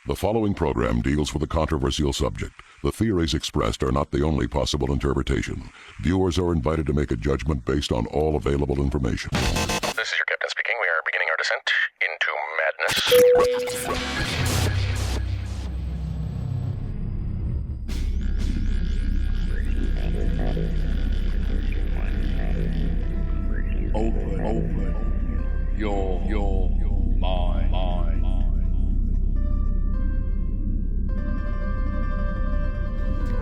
The following program deals with a controversial subject. The theories expressed are not the only possible interpretation. Viewers are invited to make a judgment based on all available information. This is your captain speaking. We are beginning our descent into madness. Open your mind.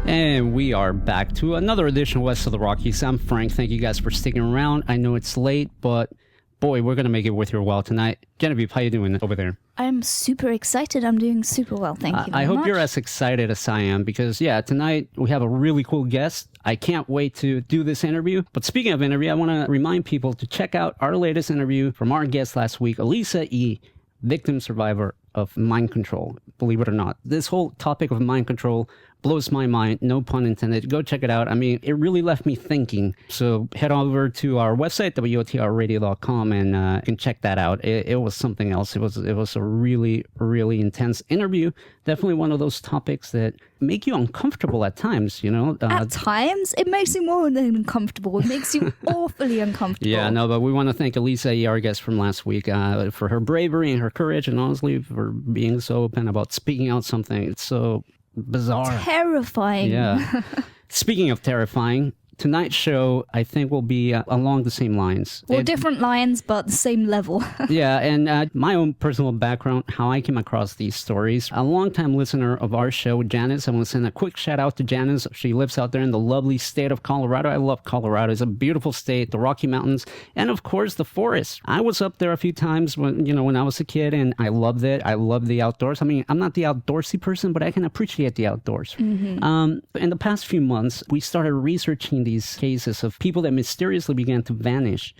And we are back to another edition of West of the Rockies. I'm Frank. Thank you guys for sticking around. I know it's late, but boy, we're going to make it worth your while tonight. Genevieve, how you doing over there? I'm super excited. I'm doing super well. Thank you very much. I hope you're as excited as I am because, tonight we have a really cool guest. I can't wait to do this interview. But speaking of interview, I want to remind people to check out our latest interview from our guest last week, Elisa E., victim survivor of mind control. Believe it or not, this whole topic of mind control blows my mind, no pun intended. Go check it out. I mean, it really left me thinking. So head over to our website, wotrradio.com, and you can check that out. It was something else. It was a really, really intense interview. Definitely one of those topics that make you uncomfortable at times, you know. At times, it makes you more than uncomfortable. It makes you awfully uncomfortable. Yeah, no, but we want to thank Elisa, our guest from last week, for her bravery and her courage, and honestly, for being so open about speaking out something. It's so bizarre. Terrifying. Yeah. Speaking of terrifying, tonight's show, I think, will be along the same lines. Well, different lines, but the same level. Yeah, and my own personal background, how I came across these stories. A longtime listener of our show, Janice, I want to send a quick shout out to Janice. She lives out there in the lovely state of Colorado. I love Colorado. It's a beautiful state, the Rocky Mountains, and of course, the forest. I was up there a few times when I was a kid, and I loved it. I love the outdoors. I mean, I'm not the outdoorsy person, but I can appreciate the outdoors. Mm-hmm. In the past few months, we started researching these cases of people that mysteriously began to vanish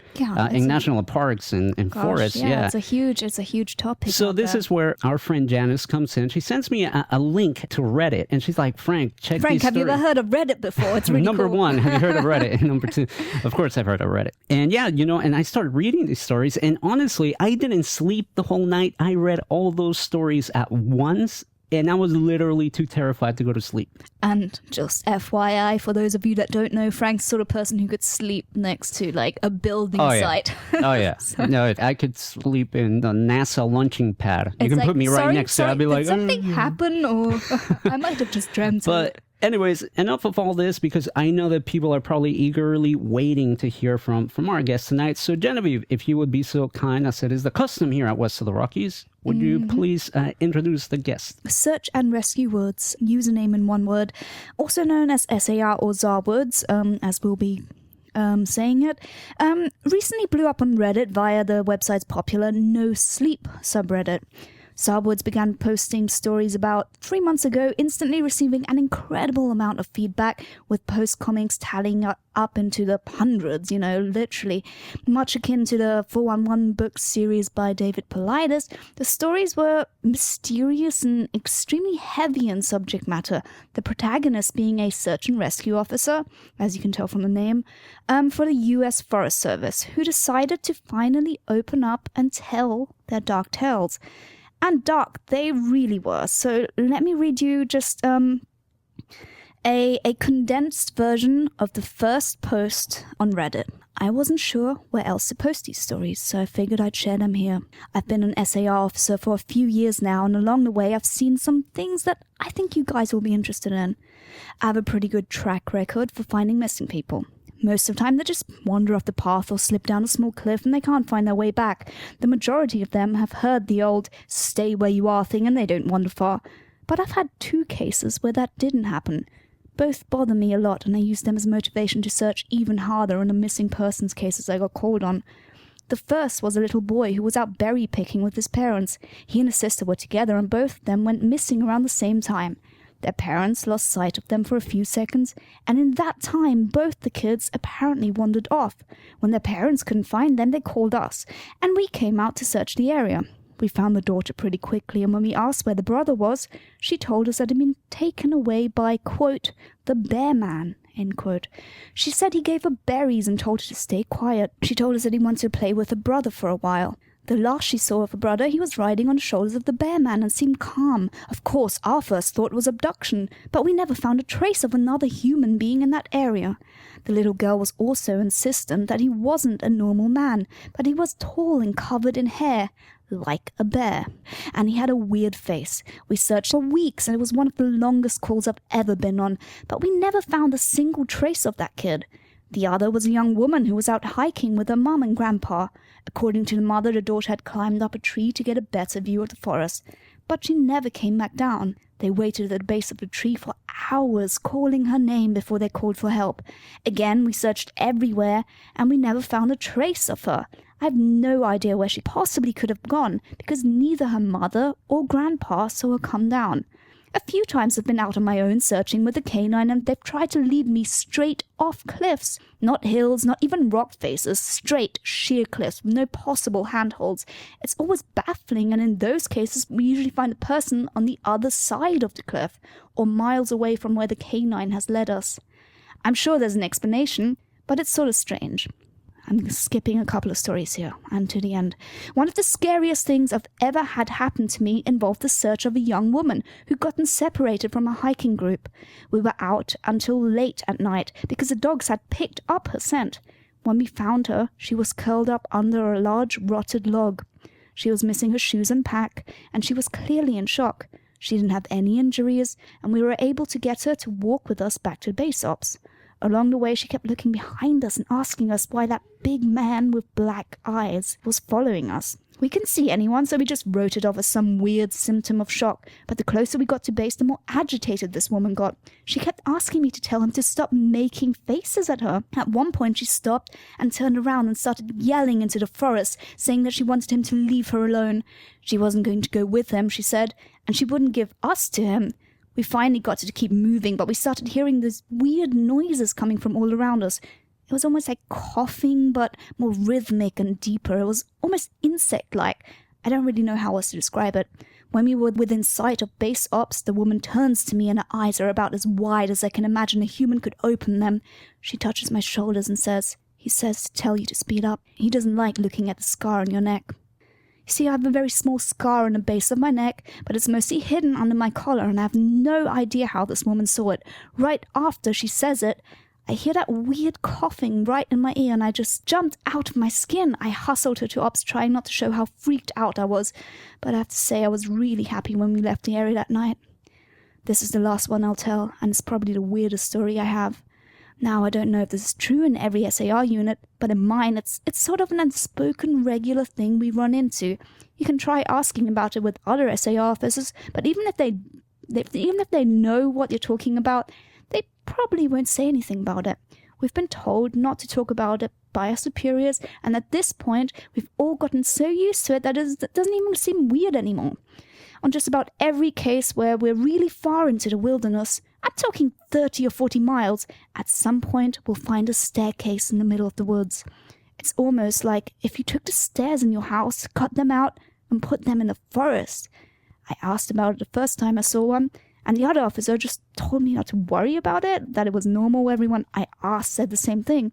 in national parks and forests. Yeah, it's a huge topic. So this is where our friend Janice comes in. She sends me a link to Reddit, and she's like, Frank, check these have you ever heard of Reddit before? It's really Number cool. one, have you heard of Reddit? And number two, of course I've heard of Reddit. And and I started reading these stories, and honestly, I didn't sleep the whole night. I read all those stories at once, and I was literally too terrified to go to sleep. And just FYI, for those of you that don't know, Frank's the sort of person who could sleep next to, like, a building site. Oh, yeah. No, I could sleep in the NASA launching pad. You can put me right next to it. I'd be like, did something happen? Or I might have just dreamt of it. Anyways, enough of all this, because I know that people are probably eagerly waiting to hear from our guest tonight. So, Genevieve, if you would be so kind, as it is the custom here at West of the Rockies, would you please introduce the guest? SearchAndRescueWoods, username in one word, also known as SAR or SARwoods, as we'll be saying it, recently blew up on Reddit via the website's popular NoSleep subreddit. SARwoods began posting stories about 3 months ago, instantly receiving an incredible amount of feedback, with post comments tallying up into the hundreds, literally. Much akin to the 411 book series by David Paulides, the stories were mysterious and extremely heavy in subject matter, the protagonist being a search and rescue officer, as you can tell from the name, for the US Forest Service, who decided to finally open up and tell their dark tales. And dark they really were. So let me read you just a condensed version of the first post on Reddit. I wasn't sure where else to post these stories, so I figured I'd share them here. I've been an SAR officer for a few years now, and along the way I've seen some things that I think you guys will be interested in. I have a pretty good track record for finding missing people. Most of the time, they just wander off the path or slip down a small cliff and they can't find their way back. The majority of them have heard the old stay where you are thing and they don't wander far. But I've had 2 cases where that didn't happen. Both bother me a lot, and I use them as motivation to search even harder in the missing persons cases I got called on. The first was a little boy who was out berry picking with his parents. He and his sister were together, and both of them went missing around the same time. Their parents lost sight of them for a few seconds, and in that time, both the kids apparently wandered off. When their parents couldn't find them, they called us, and we came out to search the area. We found the daughter pretty quickly, and when we asked where the brother was, she told us that he'd been taken away by, quote, the bear man, end quote. She said he gave her berries and told her to stay quiet. She told us that he wanted to play with her brother for a while. The last she saw of her brother, he was riding on the shoulders of the bear man and seemed calm. Of course, our first thought was abduction, but we never found a trace of another human being in that area. The little girl was also insistent that he wasn't a normal man, but he was tall and covered in hair, like a bear, and he had a weird face. We searched for weeks, and it was one of the longest calls I've ever been on, but we never found a single trace of that kid. The other was a young woman who was out hiking with her mom and grandpa. According to the mother, the daughter had climbed up a tree to get a better view of the forest, but she never came back down. They waited at the base of the tree for hours, calling her name before they called for help. Again, we searched everywhere, and we never found a trace of her. I have no idea where she possibly could have gone, because neither her mother or grandpa saw her come down. A few times I've been out on my own searching with a canine, and they've tried to lead me straight off cliffs. Not hills, not even rock faces, straight, sheer cliffs with no possible handholds. It's always baffling, and in those cases we usually find a person on the other side of the cliff, or miles away from where the canine has led us. I'm sure there's an explanation, but it's sort of strange. I'm skipping a couple of stories here, and to the end. One of the scariest things I've ever had happen to me involved the search of a young woman who'd gotten separated from a hiking group. We were out until late at night because the dogs had picked up her scent. When we found her, she was curled up under a large rotted log. She was missing her shoes and pack, and she was clearly in shock. She didn't have any injuries, and we were able to get her to walk with us back to base ops. Along the way, she kept looking behind us and asking us why that big man with black eyes was following us. We couldn't see anyone, so we just wrote it off as some weird symptom of shock. But the closer we got to base, the more agitated this woman got. She kept asking me to tell him to stop making faces at her. At one point, she stopped and turned around and started yelling into the forest, saying that she wanted him to leave her alone. She wasn't going to go with him, she said, and she wouldn't give us to him. We finally got her to keep moving, but we started hearing these weird noises coming from all around us. It was almost like coughing, but more rhythmic and deeper. It was almost insect-like. I don't really know how else to describe it. When we were within sight of base ops, the woman turns to me and her eyes are about as wide as I can imagine a human could open them. She touches my shoulders and says, "He says to tell you to speed up. He doesn't like looking at the scar on your neck." You see, I have a very small scar on the base of my neck, but it's mostly hidden under my collar, and I have no idea how this woman saw it. Right after she says it, I hear that weird coughing right in my ear, and I just jumped out of my skin. I hustled her to ops, trying not to show how freaked out I was, but I have to say I was really happy when we left the area that night. This is the last one I'll tell, and it's probably the weirdest story I have. Now, I don't know if this is true in every SAR unit, but in mine, it's sort of an unspoken regular thing we run into. You can try asking about it with other SAR officers, but even if they know what you're talking about, they probably won't say anything about it. We've been told not to talk about it by our superiors, and at this point, we've all gotten so used to it that it doesn't even seem weird anymore. On just about every case where we're really far into the wilderness, I'm talking 30 or 40 miles, at some point we'll find a staircase in the middle of the woods. It's almost like if you took the stairs in your house, cut them out, and put them in the forest. I asked about it the first time I saw one, and the other officer just told me not to worry about it, that it was normal. Everyone I asked said the same thing.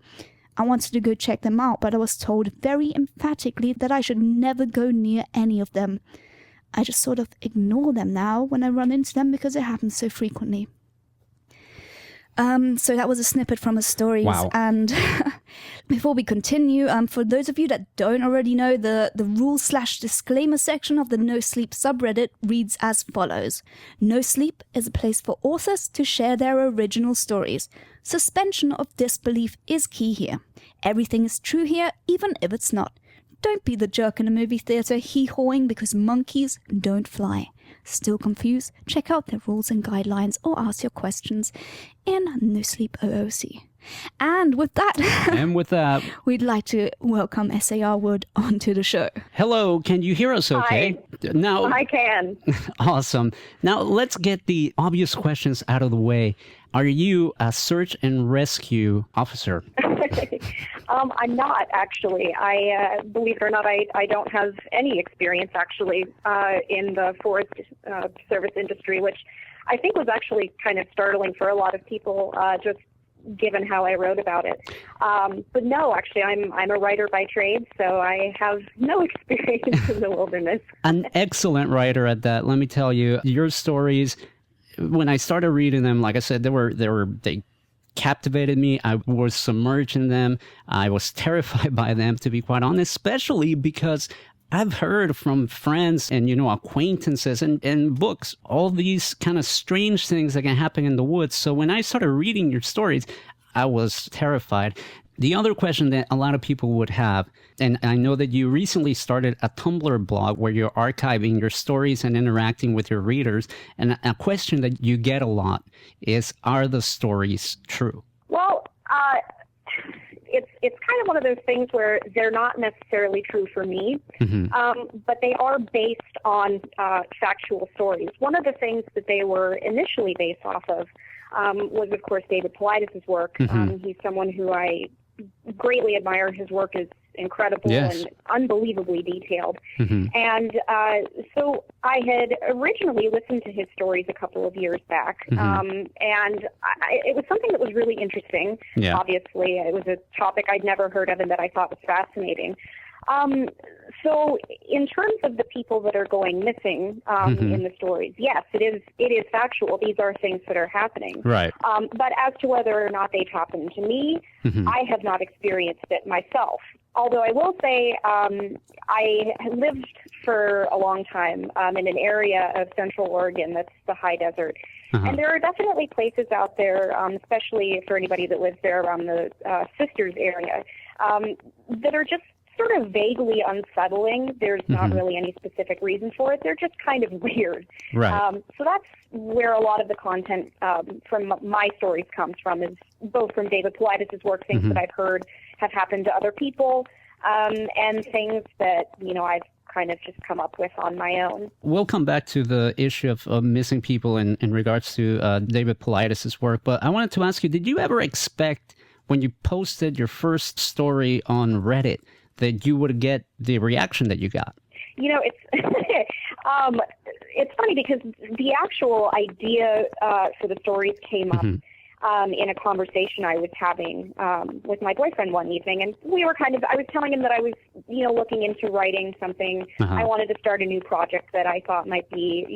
I wanted to go check them out, but I was told very emphatically that I should never go near any of them. I just sort of ignore them now when I run into them because it happens so frequently. So that was a snippet from his stories. Wow. And before we continue, for those of you that don't already know, the rules/disclaimer section of the NoSleep subreddit reads as follows. NoSleep is a place for authors to share their original stories. Suspension of disbelief is key here. Everything is true here, even if it's not. Don't be the jerk in a movie theater hee-hawing because monkeys don't fly. Still confused? Check out their rules and guidelines or ask your questions in NoSleep OOC. And with that, we'd like to welcome SARwood onto the show. Hello, can you hear us okay? Hi. Now, I can. Awesome. Now, let's get the obvious questions out of the way. Are you a search and rescue officer? I'm not, actually. I believe it or not, I don't have any experience, actually, in the Forest Service industry, which I think was actually kind of startling for a lot of people, just given how I wrote about it. But no, actually, I'm a writer by trade, so I have no experience in the wilderness. An excellent writer at that. Let me tell you, your stories, when I started reading them, like I said, they captivated me. I was submerged in them. I was terrified by them, to be quite honest, especially because I've heard from friends and, acquaintances and books, all these kind of strange things that can happen in the woods. So when I started reading your stories, I was terrified. The other question that a lot of people would have, and I know that you recently started a Tumblr blog where you're archiving your stories and interacting with your readers, and a question that you get a lot is, are the stories true? Well, it's kind of one of those things where they're not necessarily true for me, but they are based on factual stories. One of the things that they were initially based off of was, of course, David Paulides' work. He's someone who I greatly admire. His work is incredible and unbelievably detailed. And so I had originally listened to his stories a couple of years back, and it was something that was really interesting. Obviously, it was a topic I'd never heard of and that I thought was fascinating. So in terms of the people that are going missing in the stories, yes, it is factual. These are things that are happening. Right. But as to whether or not they've happened to me, I have not experienced it myself. Although I will say I lived for a long time in an area of Central Oregon that's the high desert. And there are definitely places out there, especially for anybody that lives there around the Sisters area, that are just sort of vaguely unsettling. There's not really any specific reason for it. They're just kind of weird. Right. So that's where a lot of the content from my stories comes from, is both from David Paulides' work, things that I've heard have happened to other people, and things that, I've kind of just come up with on my own. We'll come back to the issue of missing people in regards to David Paulides' work, but I wanted to ask you, did you ever expect when you posted your first story on Reddit that you would get the reaction that you got? It's it's funny because the actual idea for the stories came up in a conversation I was having with my boyfriend one evening, and we were I was telling him that I was, looking into writing something. I wanted to start a new project that I thought might be,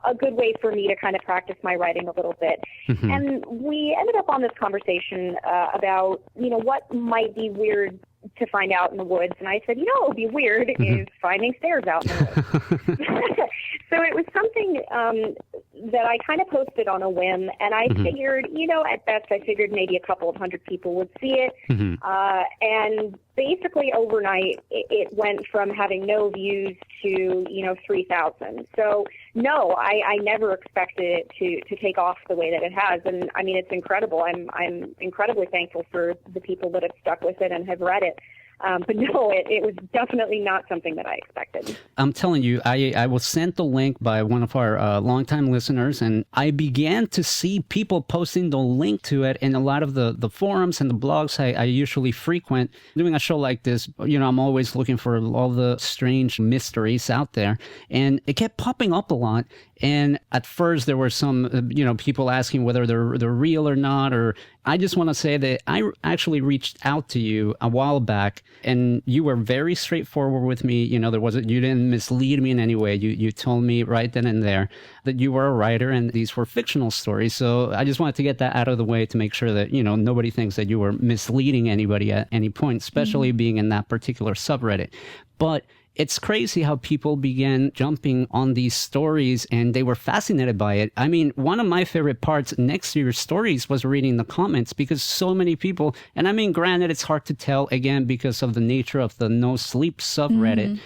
a good way for me to kind of practice my writing a little bit. And we ended up on this conversation about, what might be weird to find out in the woods. And I said, what would be weird is finding stairs out in the woods. So it was something that I kind of posted on a whim, and I figured, at best I figured maybe a couple of hundred people would see it. And basically overnight it went from having no views to 3,000. So no, I never expected it to take off the way that it has, and I mean, it's incredible. I'm incredibly thankful for the people that have stuck with it and have read it. But no, it was definitely not something that I expected. I'm telling you, I was sent the link by one of our longtime listeners, and I began to see people posting the link to it in a lot of the forums and the blogs I usually frequent. Doing a show like this, I'm always looking for all the strange mysteries out there, and it kept popping up a lot. And at first there were some, people asking whether they're real or not, or I just want to say that I actually reached out to you a while back, and you were very straightforward with me. You didn't mislead me in any way. You told me right then and there that you were a writer and these were fictional stories. So I just wanted to get that out of the way to make sure that, nobody thinks that you were misleading anybody at any point, especially being in that particular subreddit. But it's crazy how people began jumping on these stories and they were fascinated by it. I mean, one of my favorite parts next to your stories was reading the comments, because so many people, and I mean, granted, it's hard to tell, again, because of the nature of the NoSleep subreddit,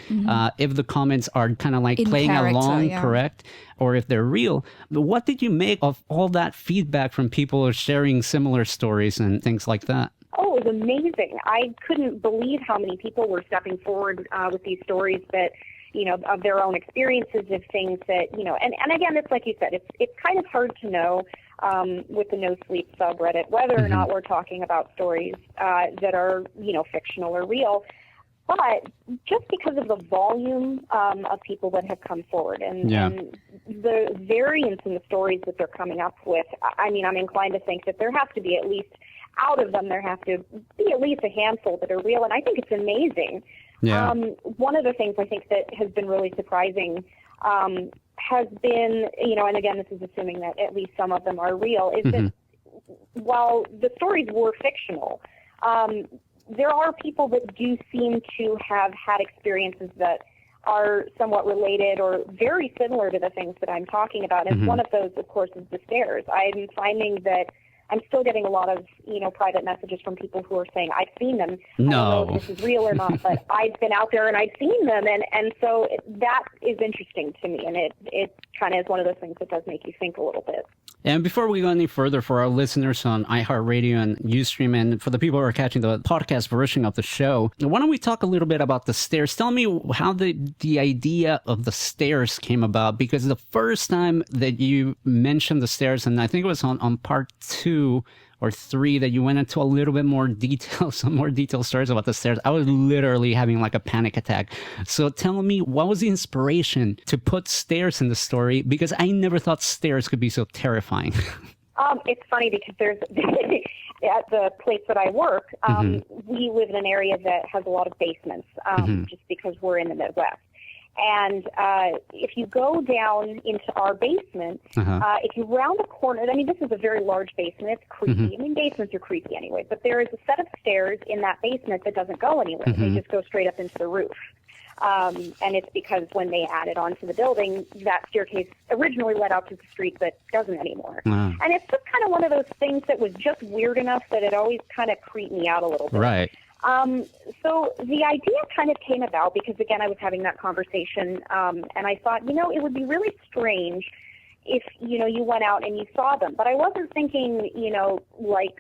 if the comments are kind of like in playing along, correct? Or if they're real. But what did you make of all that feedback from people sharing similar stories and things like that? Oh, it was amazing. I couldn't believe how many people were stepping forward with these stories that, of their own experiences, of things that, and again, it's like you said, it's kind of hard to know with the NoSleep subreddit whether or not we're talking about stories that are, fictional or real. But just because of the volume of people that have come forward and the variance in the stories that they're coming up with, I mean, I'm inclined to think that there has to be at least out of them, there have to be at least a handful that are real, and I think it's amazing. Yeah. One of the things I think that has been really surprising has been, and again, this is assuming that at least some of them are real, is that while the stories were fictional, there are people that do seem to have had experiences that are somewhat related or very similar to the things that I'm talking about. And one of those, of course, is the stairs. I'm finding that I'm still getting a lot of, private messages from people who are saying, I've seen them. No. I don't know if this is real or not, but I've been out there and I've seen them. And so that is interesting to me. And it kind of is one of those things that does make you think a little bit. And before we go any further, for our listeners on iHeartRadio and Ustream, and for the people who are catching the podcast version of the show, why don't we talk a little bit about the stairs? Tell me how the idea of the stairs came about, because the first time that you mentioned the stairs, and I think it was on part 2 or 3 that you went into a little bit more detail, some more detailed stories about the stairs, I was literally having like a panic attack. So tell me, what was the inspiration to put stairs in the story? Because I never thought stairs could be so terrifying. It's funny because there's at the place that I work, we live in an area that has a lot of basements, just because we're in the Midwest. And if you go down into our basement, if you round a corner, I mean, this is a very large basement. It's creepy. I mean, basements are creepy anyway. But there is a set of stairs in that basement that doesn't go anywhere. They just go straight up into the roof. And it's because when they added onto the building, that staircase originally led out to the street but doesn't anymore. And it's just kind of one of those things that was just weird enough that it always kind of creeped me out a little bit. Right. So the idea kind of came about because, again, I was having that conversation, and I thought, it would be really strange if, you went out and you saw them. But I wasn't thinking, like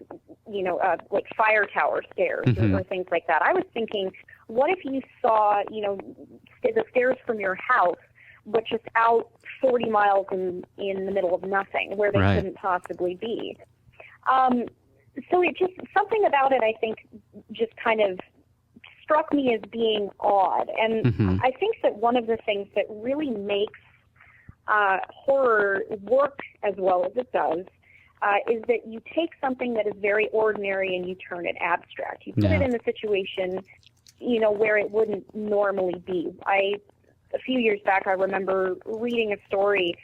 fire tower stairs or things like that. I was thinking, what if you saw, the stairs from your house, but just out 40 miles in the middle of nothing where they couldn't possibly be? So it just, something about it, I think, just kind of struck me as being odd. And I think that one of the things that really makes horror work as well as it does is that you take something that is very ordinary and you turn it abstract. You put it in a situation, where it wouldn't normally be. A few years back, I remember reading a story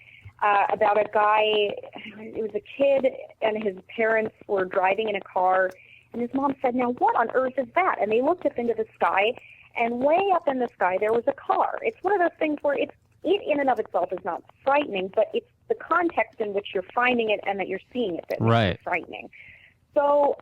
about a guy. It was a kid and his parents were driving in a car, and his mom said, "Now what on earth is that?" And they looked up into the sky, and way up in the sky there was a car. It's one of those things where it in and of itself is not frightening, but it's the context in which you're finding it and that you're seeing it that makes it frightening. So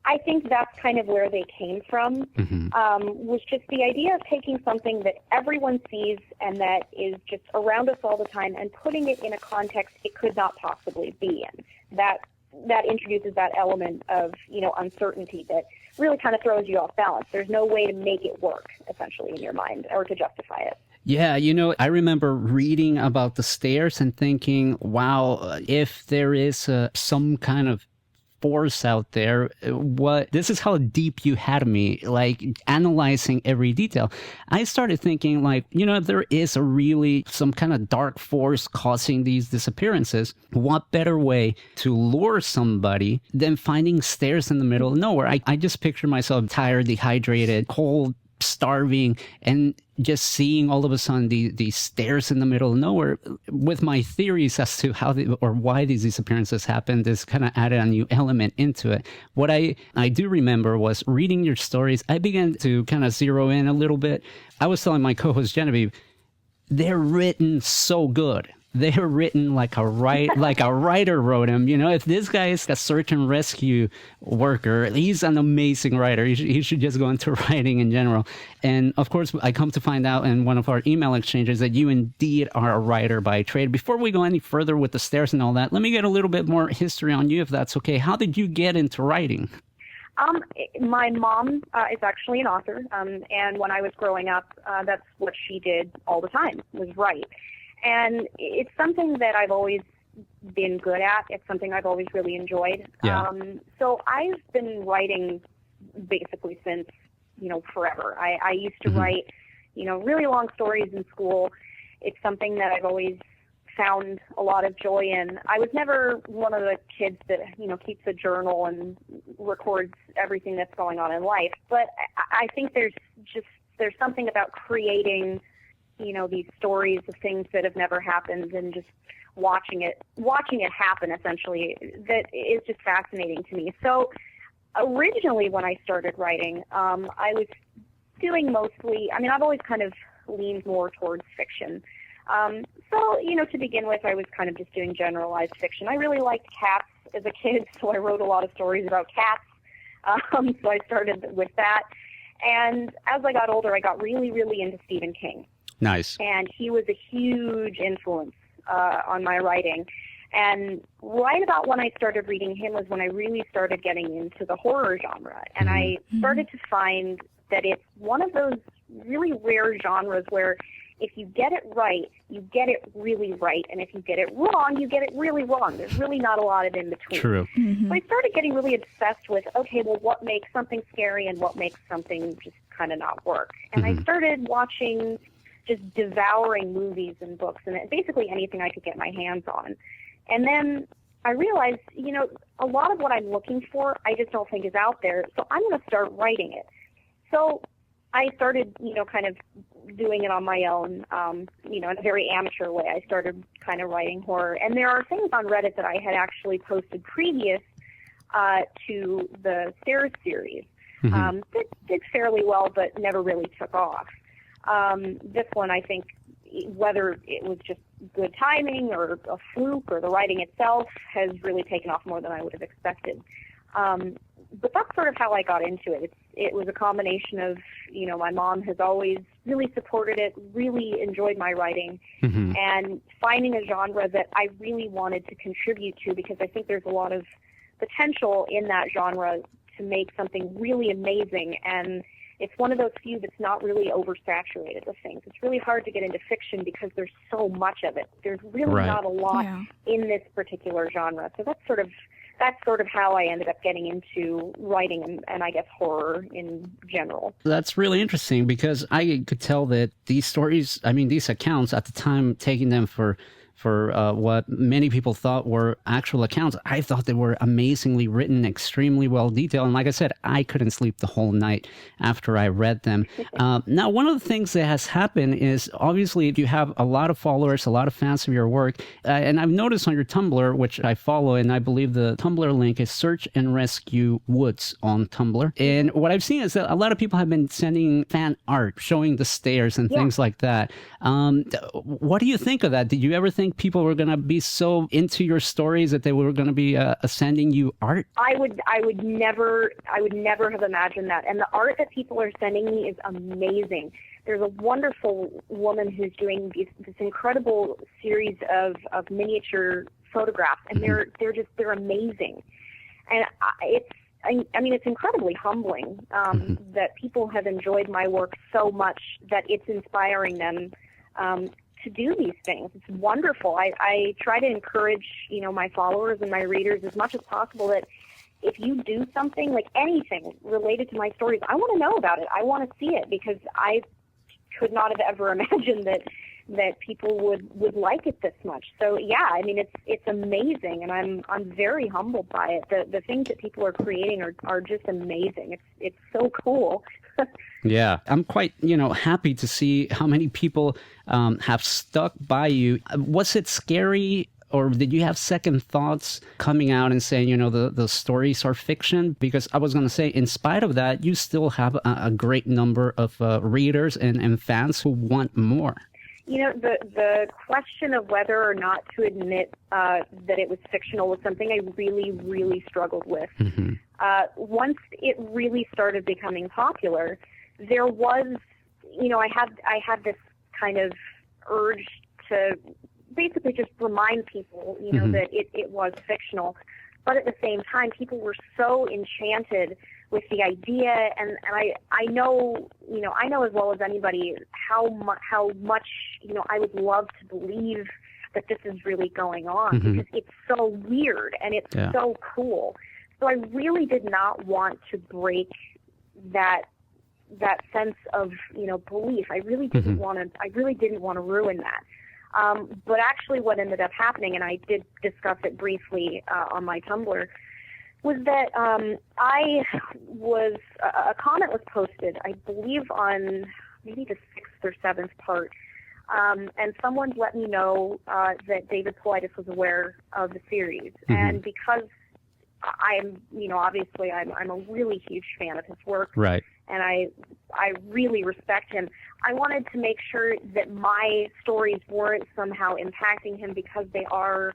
I think that's kind of where they came from, was just the idea of taking something that everyone sees and that is just around us all the time and putting it in a context it could not possibly be in. That introduces that element of, uncertainty that really kind of throws you off balance. There's no way to make it work, essentially, in your mind or to justify it. Yeah, I remember reading about the stairs and thinking, wow, if there is some kind of force out there, this is how deep you had me, like analyzing every detail. I started thinking, like, if there is some kind of dark force causing these disappearances, what better way to lure somebody than finding stairs in the middle of nowhere? I just picture myself tired, dehydrated, cold, starving, and just seeing all of a sudden these stairs in the middle of nowhere. With my theories as to how or why these disappearances happened, this kind of added a new element into it. What I do remember was reading your stories, I began to kind of zero in a little bit. I was telling my co-host Genevieve, they're written so good. They're written like a writer wrote them. If this guy is a search and rescue worker, he's an amazing writer. He should just go into writing in general. And of course, I come to find out in one of our email exchanges that you indeed are a writer by trade. Before we go any further with the stairs and all that, let me get a little bit more history on you, if that's okay. How did you get into writing? My mom is actually an author, and when I was growing up, that's what she did all the time, was write. And it's something that I've always been good at. It's something I've always really enjoyed. Yeah. So I've been writing basically since, forever. I used to write, really long stories in school. It's something that I've always found a lot of joy in. I was never one of the kids that, keeps a journal and records everything that's going on in life. But I think there's something about creating, these stories of things that have never happened and just watching it happen, essentially, that is just fascinating to me. So originally when I started writing, I was doing mostly, I've always kind of leaned more towards fiction. So, to begin with, I was kind of just doing generalized fiction. I really liked cats as a kid, so I wrote a lot of stories about cats. So I started with that. And as I got older, I got really, really into Stephen King. Nice. And he was a huge influence on my writing. And right about when I started reading him was when I really started getting into the horror genre. And I started to find that it's one of those really rare genres where if you get it right, you get it really right. And if you get it wrong, you get it really wrong. There's really not a lot of in between. True. So I started getting really obsessed with, okay, well, what makes something scary and what makes something just kind of not work? And I started watching, just devouring movies and books and basically anything I could get my hands on. And then I realized, a lot of what I'm looking for, I just don't think is out there. So I'm going to start writing it. So I started, kind of doing it on my own, in a very amateur way. I started kind of writing horror. And there are things on Reddit that I had actually posted previous to the SARwoods series that did fairly well but never really took off. This one, I think, whether it was just good timing or a fluke or the writing itself, has really taken off more than I would have expected. But that's sort of how I got into it. It was a combination of, my mom has always really supported it, really enjoyed my writing, and finding a genre that I really wanted to contribute to, because I think there's a lot of potential in that genre to make something really amazing. And it's one of those few that's not really oversaturated with things. It's really hard to get into fiction because there's so much of it. There's really not a lot in this particular genre. So that's sort of how I ended up getting into writing and I guess horror in general. That's really interesting, because I could tell that these stories, these accounts at the time, taking them for what many people thought were actual accounts, I thought they were amazingly written, extremely well detailed. And like I said, I couldn't sleep the whole night after I read them. Now, one of the things that has happened is, obviously, if you have a lot of followers, a lot of fans of your work, and I've noticed on your Tumblr, which I follow, and I believe the Tumblr link is SearchAndRescueWoods on Tumblr. And what I've seen is that a lot of people have been sending fan art, showing the stairs and things like that. What do you think of that? Did you ever think people were going to be so into your stories that they were going to be sending you art? I would never have imagined that. And the art that people are sending me is amazing. There's a wonderful woman who's doing this incredible series of miniature photographs, and they're amazing. And it's incredibly humbling that people have enjoyed my work so much that it's inspiring them to do these things. It's wonderful. I try to encourage, my followers and my readers as much as possible that if you do something, like anything related to my stories, I want to know about it. I want to see it, because I could not have ever imagined that people would like it this much. So yeah, it's amazing, and I'm very humbled by it. The things that people are creating are just amazing. It's so cool. Yeah, I'm quite, happy to see how many people have stuck by you. Was it scary, or did you have second thoughts coming out and saying, the stories are fiction? Because I was going to say, in spite of that, you still have a great number of readers and fans who want more. The question of whether or not to admit that it was fictional was something I really, really struggled with. Once it really started becoming popular, there was, I had this kind of urge to basically just remind people, that it was fictional. But at the same time, people were so enchanted with the idea, and I know as well as anybody how much I would love to believe that this is really going on, because it's so weird and it's so cool. So I really did not want to break that sense of belief. I really didn't want to ruin that. But actually what ended up happening, and I did discuss it briefly on my Tumblr, was that a comment was posted, I believe on maybe the 6th or 7th part, and someone let me know that David Paulides was aware of the series. Mm-hmm. And because I'm a really huge fan of his work. Right. And I really respect him. I wanted to make sure that my stories weren't somehow impacting him because they are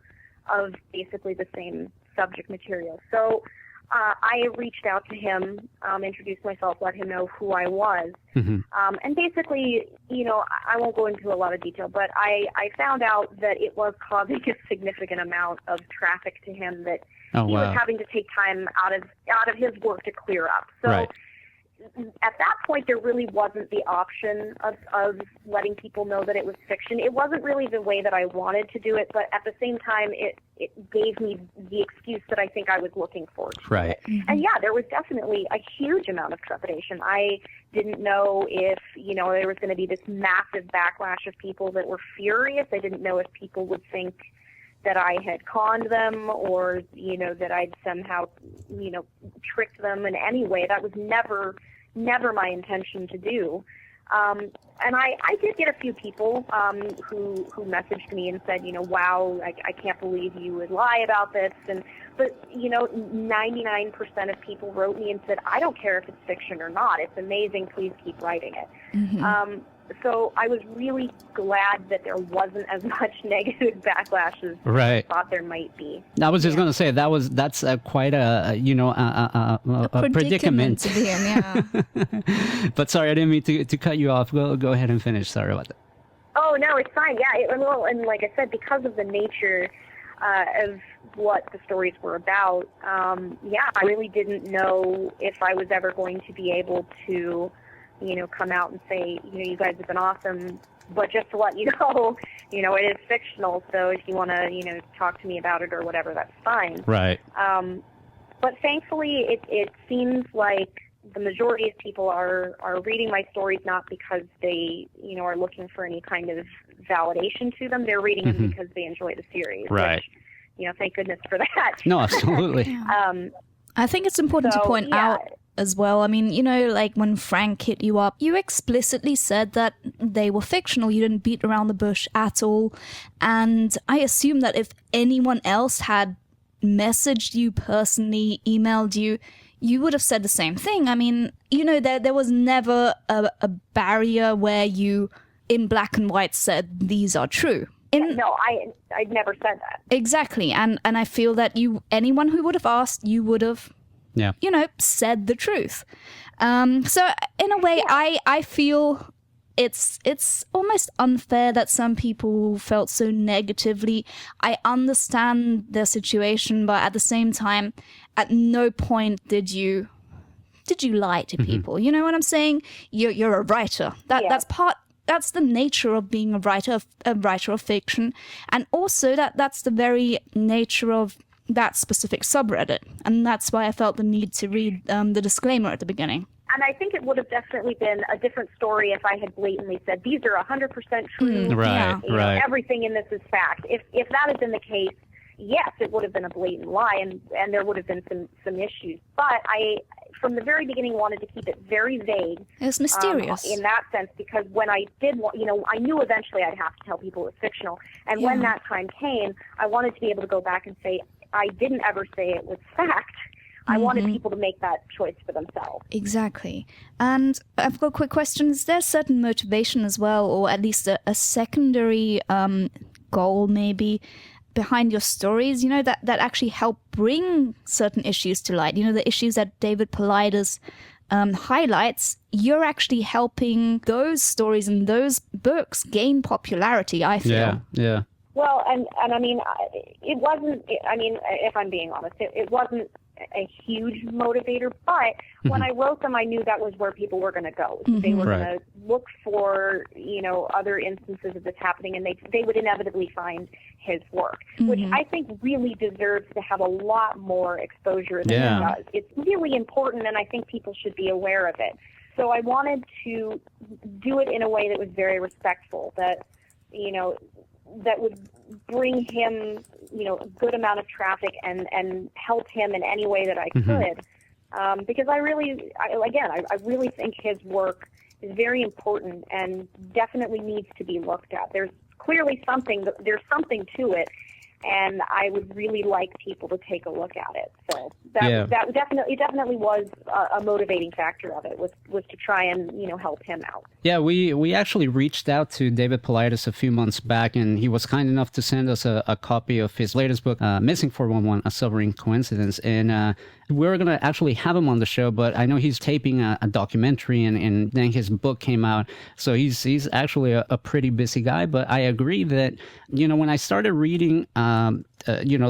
of basically the same subject material. So I reached out to him, introduced myself, let him know who I was. Mm-hmm. And basically, I won't go into a lot of detail, but I found out that it was causing a significant amount of traffic to him that he was having to take time out of his work to clear up. So right. At that point, there really wasn't the option of letting people know that it was fiction. It wasn't really the way that I wanted to do it, but at the same time, it gave me the excuse that I think I was looking for. Right. Mm-hmm. And yeah, there was definitely a huge amount of trepidation. I didn't know if, there was going to be this massive backlash of people that were furious. I didn't know if people would think that I had conned them or, that I'd somehow, tricked them in any way. That was never my intention to do. And I did get a few people who messaged me and said, wow, I can't believe you would lie about this. But 99% of people wrote me and said, I don't care if it's fiction or not. It's amazing. Please keep writing it. Mm-hmm. So I was really glad that there wasn't as much negative backlash as I thought there might be. I was just going to say that's quite a predicament to be in, yeah. But sorry, I didn't mean to cut you off. Go ahead and finish. Sorry about that. Oh no, it's fine. Yeah, and like I said, because of the nature of what the stories were about, I really didn't know if I was ever going to be able to come out and say, you guys have been awesome, but just to let you know, it is fictional, so if you want to, talk to me about it or whatever, that's fine. Right. But thankfully, it seems like the majority of people are reading my stories not because they, are looking for any kind of validation to them. They're reading them because they enjoy the series. Right. Which, thank goodness for that. No, absolutely. I think it's important to point out as well. I mean, like when Frank hit you up, you explicitly said that they were fictional. You didn't beat around the bush at all. And I assume that if anyone else had messaged you personally, emailed you, you would have said the same thing. I mean, there was never a barrier where you, in black and white, said these are true. No, I'd never said that. Exactly. And I feel that anyone who would have asked, you would have said the truth. So in a way, I feel it's almost unfair that some people felt so negatively. I understand their situation, but at the same time, at no point did you lie to people. You know what I'm saying? You're a writer. That's the nature of being a writer of fiction, and also that's the very nature of that specific subreddit, and that's why I felt the need to read the disclaimer at the beginning. And I think it would have definitely been a different story if I had blatantly said, these are 100% true. Right. Everything in this is fact. If that had been the case, yes, it would have been a blatant lie, and there would have been some issues. But I, from the very beginning, wanted to keep it very vague. It's mysterious. In that sense, because when I did, I knew eventually I'd have to tell people it was fictional. And when that time came, I wanted to be able to go back and say, I didn't ever say it was fact. I wanted people to make that choice for themselves. Exactly. And I've got a quick question. Is there a certain motivation as well, or at least a secondary goal maybe, behind your stories, that actually help bring certain issues to light? The issues that David Paulides highlights, you're actually helping those stories and those books gain popularity, I feel. Yeah. Well, and I mean, it wasn't, if I'm being honest, it wasn't a huge motivator, but when I wrote them, I knew that was where people were going to go. They were going to look for, other instances of this happening, and they would inevitably find his work, which I think really deserves to have a lot more exposure than it does. It's really important, and I think people should be aware of it. So I wanted to do it in a way that was very respectful, that, that would bring him, a good amount of traffic and help him in any way that I could. Because I really think his work is very important and definitely needs to be looked at. There's clearly something to it, and I would really like people to take a look at it. So that definitely was a motivating factor of it, was to try and help him out. Yeah, we actually reached out to David Paulides a few months back, and he was kind enough to send us a copy of his latest book, Missing 411: A Sobering Coincidence. And we're going to actually have him on the show, but I know he's taping a documentary, and then his book came out. So he's actually a pretty busy guy. But I agree that, when I started reading,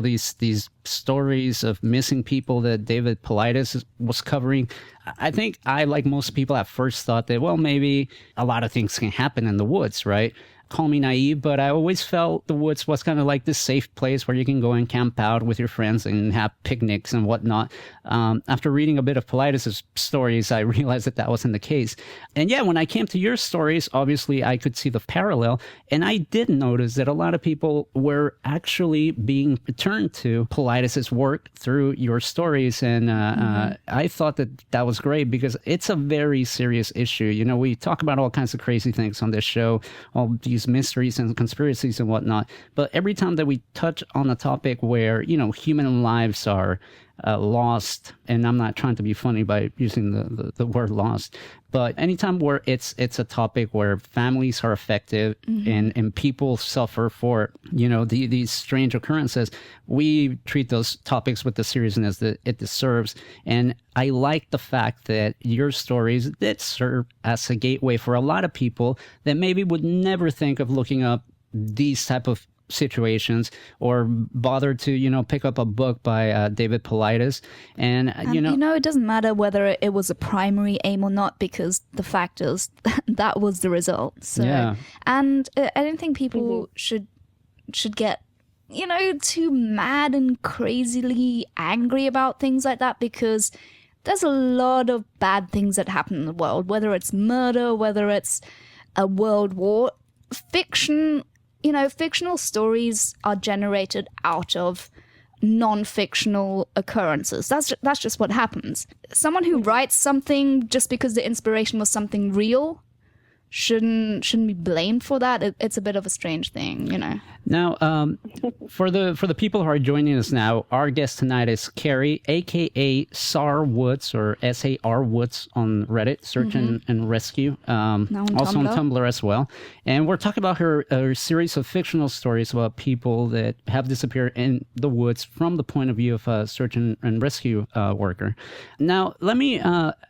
these stories of missing people that David Paulides was covering, I think I, like most people, at first thought that, well, maybe a lot of things can happen in the woods, right? Call me naive, but I always felt the woods was kind of like this safe place where you can go and camp out with your friends and have picnics and whatnot. After reading a bit of Paulides' stories, I realized that wasn't the case. And yeah, when I came to your stories, obviously I could see the parallel, and I did notice that a lot of people were actually being turned to Paulides' work through your stories, and I thought that was great because it's a very serious issue. We talk about all kinds of crazy things on this show, all these mysteries and conspiracies and whatnot, but every time that we touch on a topic where human lives are lost, and I'm not trying to be funny by using the word lost, but anytime where it's a topic where families are affected and people suffer for these strange occurrences, we treat those topics with the seriousness that it deserves. And I like the fact that your stories did serve as a gateway for a lot of people that maybe would never think of looking up these type of situations or bother to pick up a book by David Paulides. And it doesn't matter whether it was a primary aim or not, because the fact is that was the result. So yeah. And I don't think people should get too mad and crazily angry about things like that, because there's a lot of bad things that happen in the world, whether it's murder, whether it's a world war. Fictional stories are generated out of non-fictional occurrences. That's just what happens. Someone who writes something just because the inspiration was something real shouldn't be blamed for that. It's a bit of a strange thing, Now, for the people who are joining us now, our guest tonight is Carrie, aka SARwoods, or SARwoods on Reddit, Search and Rescue, also on Tumblr as well. And we're talking about her series of fictional stories about people that have disappeared in the woods from the point of view of a search and rescue worker. Now, let me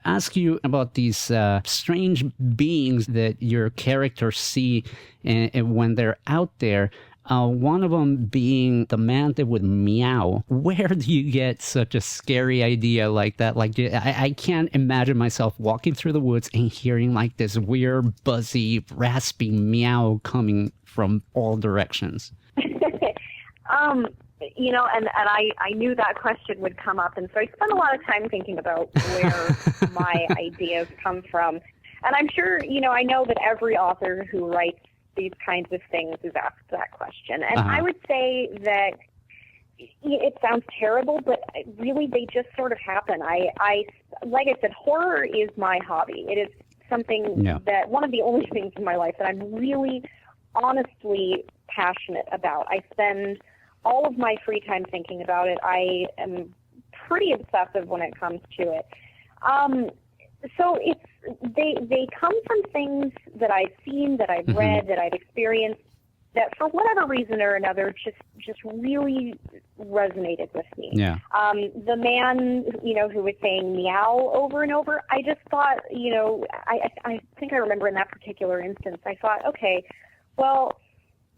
ask you about these strange beings that your characters see and when they're out there. One of them being the man that would meow. Where do you get such a scary idea like that? Like, I can't imagine myself walking through the woods and hearing like this weird, buzzy, raspy meow coming from all directions. And I knew that question would come up, and so I spent a lot of time thinking about where my ideas come from. And I'm sure, I know that every author who writes these kinds of things is asked that question. And I would say that it sounds terrible, but really they just sort of happen. Like I said, horror is my hobby. It is something that, one of the only things in my life that I'm really honestly passionate about. I spend all of my free time thinking about it. I am pretty obsessive when it comes to it. So they come from things that I've seen, that I've read, that I've experienced, that for whatever reason or another just really resonated with me. Yeah. The man, who was saying meow over and over, I just thought, I think I remember in that particular instance, I thought, okay, well,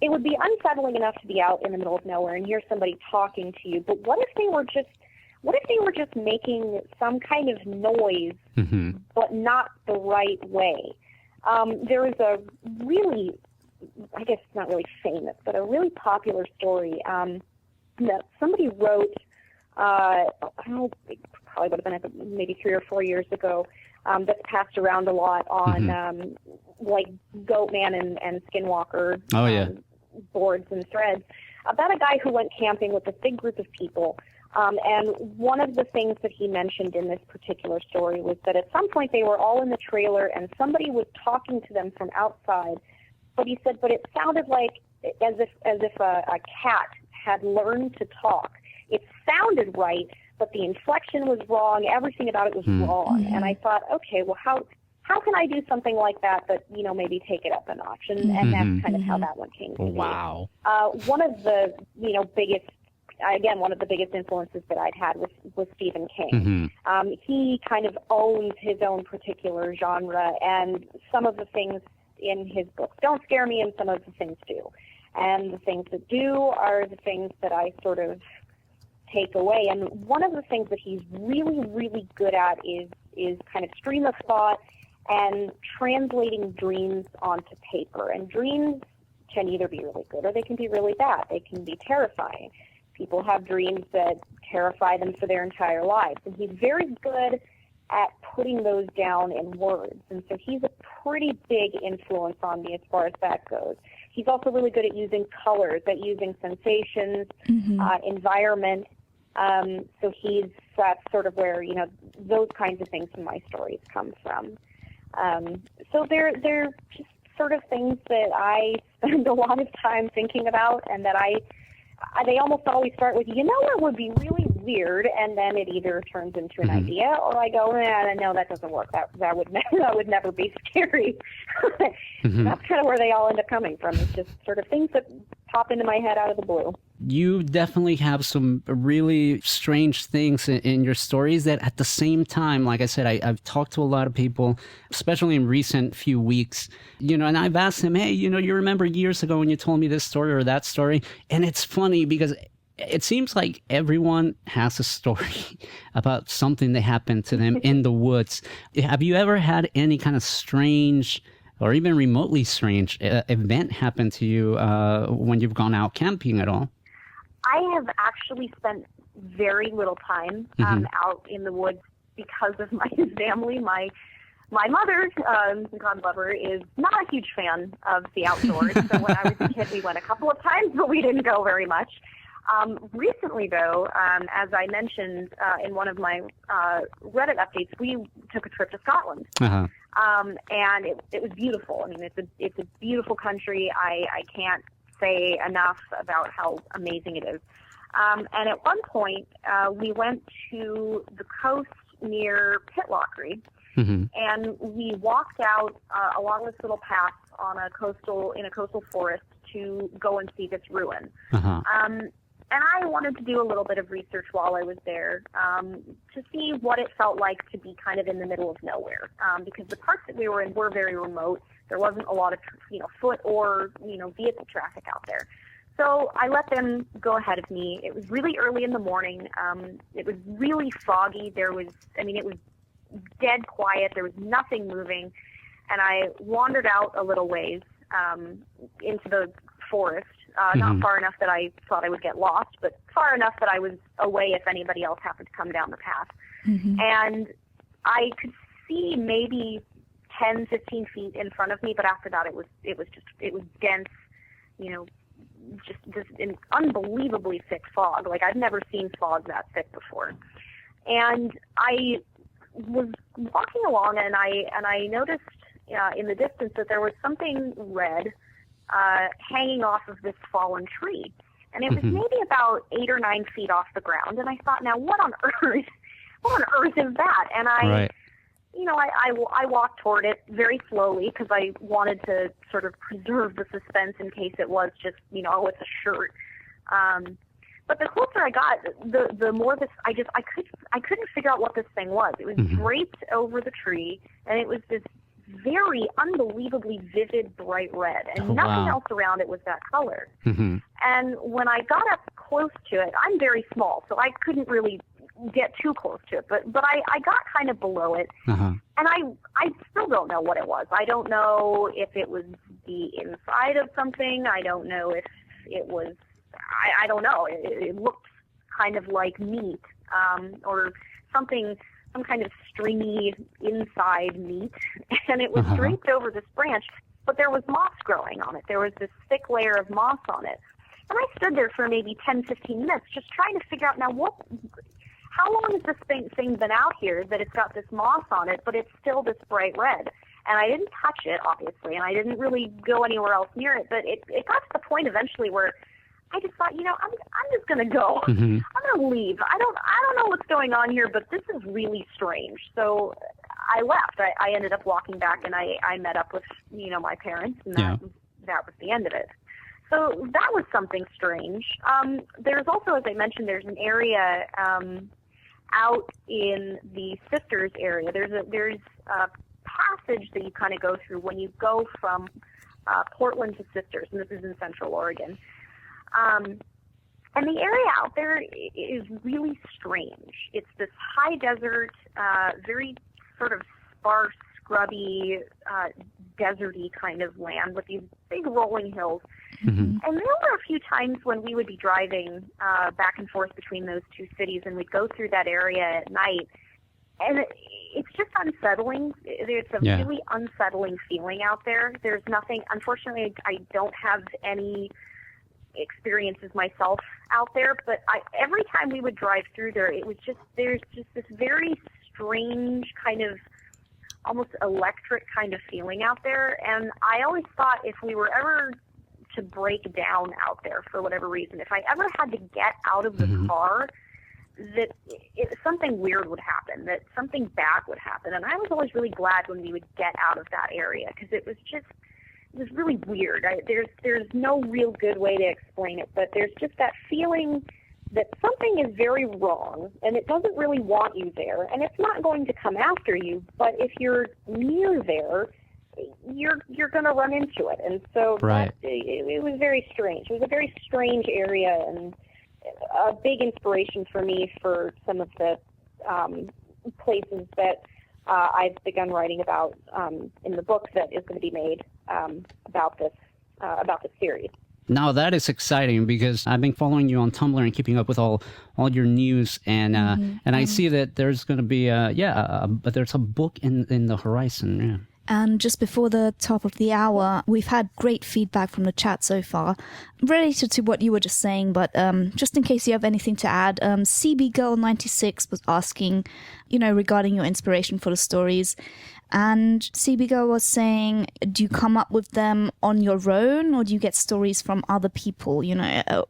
it would be unsettling enough to be out in the middle of nowhere and hear somebody talking to you, but what if they were just making some kind of noise, but not the right way? There was a really, I guess it's not really famous, but a really popular story that somebody wrote, I don't know, it probably would have been maybe 3 or 4 years ago, that's passed around a lot on like Goatman and Skinwalker. Oh, yeah. boards and threads about a guy who went camping with a big group of people. And one of the things that he mentioned in this particular story was that at some point they were all in the trailer and somebody was talking to them from outside. But he said, but it sounded like as if a cat had learned to talk. It sounded right, but the inflection was wrong. Everything about it was wrong. And I thought, okay, well, how can I do something like that, but, maybe take it up a notch? And that's kind of how that one came to me. Wow. One of the, one of the biggest influences that I'd had was Stephen King. He kind of owns his own particular genre, and some of the things in his books don't scare me, and some of the things do. And the things that do are the things that I sort of take away. And one of the things that he's really, really good at is kind of stream of thought and translating dreams onto paper. And dreams can either be really good or they can be really bad. They can be terrifying. People have dreams that terrify them for their entire lives. And he's very good at putting those down in words. And so he's a pretty big influence on me as far as that goes. He's also really good at using colors, at using sensations, environment. So that's sort of where, those kinds of things in my stories come from. So they're just sort of things that I spend a lot of time thinking about, and that they almost always start with, it would be really weird, and then it either turns into an idea, or I go, no, that doesn't work. That would never be scary. That's kind of where they all end up coming from. It's just sort of things that pop into my head out of the blue. You definitely have some really strange things in your stories that at the same time, like I said, I've talked to a lot of people, especially in recent few weeks, and I've asked them, hey, you remember years ago when you told me this story or that story? And it's funny because it seems like everyone has a story about something that happened to them in the woods. Have you ever had any kind of strange or even remotely strange event happen to you when you've gone out camping at all? I have actually spent very little time out in the woods because of my family. My mother, God love her, is not a huge fan of the outdoors. So when I was a kid, we went a couple of times, but we didn't go very much. Recently, though, as I mentioned in one of my Reddit updates, we took a trip to Scotland, and it was beautiful. I mean, it's a beautiful country. I can't say enough about how amazing it is. And at one point, we went to the coast near Pitlochry, and we walked out along this little path in a coastal forest to go and see this ruin. And I wanted to do a little bit of research while I was there to see what it felt like to be kind of in the middle of nowhere, because the parts that we were in were very remote. There wasn't a lot of foot or vehicle traffic out there. So I let them go ahead of me. It was really early in the morning. It was really foggy. It was dead quiet. There was nothing moving. And I wandered out a little ways into the forest. Not far enough that I thought I would get lost, but far enough that I was away if anybody else happened to come down the path. And I could see maybe 10, 15 feet in front of me, but after that it was dense, just this unbelievably thick fog. Like, I've never seen fog that thick before. And I was walking along, and I noticed in the distance that there was something red hanging off of this fallen tree. And it was maybe about 8 or 9 feet off the ground. And I thought, now what on earth is that? And I walked toward it very slowly because I wanted to sort of preserve the suspense in case it was just, it's a shirt. But the closer I got, the more I couldn't figure out what this thing was. It was draped over the tree, and it was this very unbelievably vivid bright red, and nothing else around it was that color. And when I got up close to it, I'm very small, so I couldn't really get too close to it, but I got kind of below it, and I still don't know what it was. I don't know if it was the inside of something. I don't know if it was, I don't know. It looked kind of like meat, or something, some kind of stringy inside meat, and it was draped over this branch. but there was moss growing on it. There was this thick layer of moss on it. And I stood there for maybe 10, 15 minutes just trying to figure out, now how long has this thing been out here that it's got this moss on it, but it's still this bright red? And I didn't touch it, obviously, and I didn't really go anywhere else near it, but it got to the point eventually where I just thought, I'm just going to go. Mm-hmm. I'm going to leave. I don't know what's going on here, but this is really strange. So I left. I ended up walking back, and I met up with, my parents, and that was the end of it. So that was something strange. There's also, as I mentioned, there's an area out in the Sisters area. There's a passage that you kind of go through when you go from Portland to Sisters, and this is in Central Oregon. And the area out there is really strange. It's this high desert, very sort of sparse, scrubby, deserty kind of land with these big rolling hills. Mm-hmm. And there were a few times when we would be driving back and forth between those two cities, and we'd go through that area at night, and it's just unsettling. There's a really unsettling feeling out there. There's nothing, unfortunately, I don't have any experiences myself out there, but every time we would drive through there, there's just this very strange kind of almost electric kind of feeling out there. And I always thought if we were ever to break down out there for whatever reason, if I ever had to get out of the car, that something weird would happen, that something bad would happen. And I was always really glad when we would get out of that area, because it was really weird. There's no real good way to explain it, but there's just that feeling that something is very wrong, and it doesn't really want you there, and it's not going to come after you, but if you're near there, you're going to run into it. And so it was very strange. It was a very strange area, and a big inspiration for me for some of the places that I've begun writing about in the book that is going to be made about this series. Now that is exciting, because I've been following you on Tumblr and keeping up with all your news, and I see that there's going to be there's a book in the horizon. Yeah. And just before the top of the hour, we've had great feedback from the chat so far, related to what you were just saying, but just in case you have anything to add, CBGirl96 was asking, regarding your inspiration for the stories. And CB Girl was saying, do you come up with them on your own, or do you get stories from other people?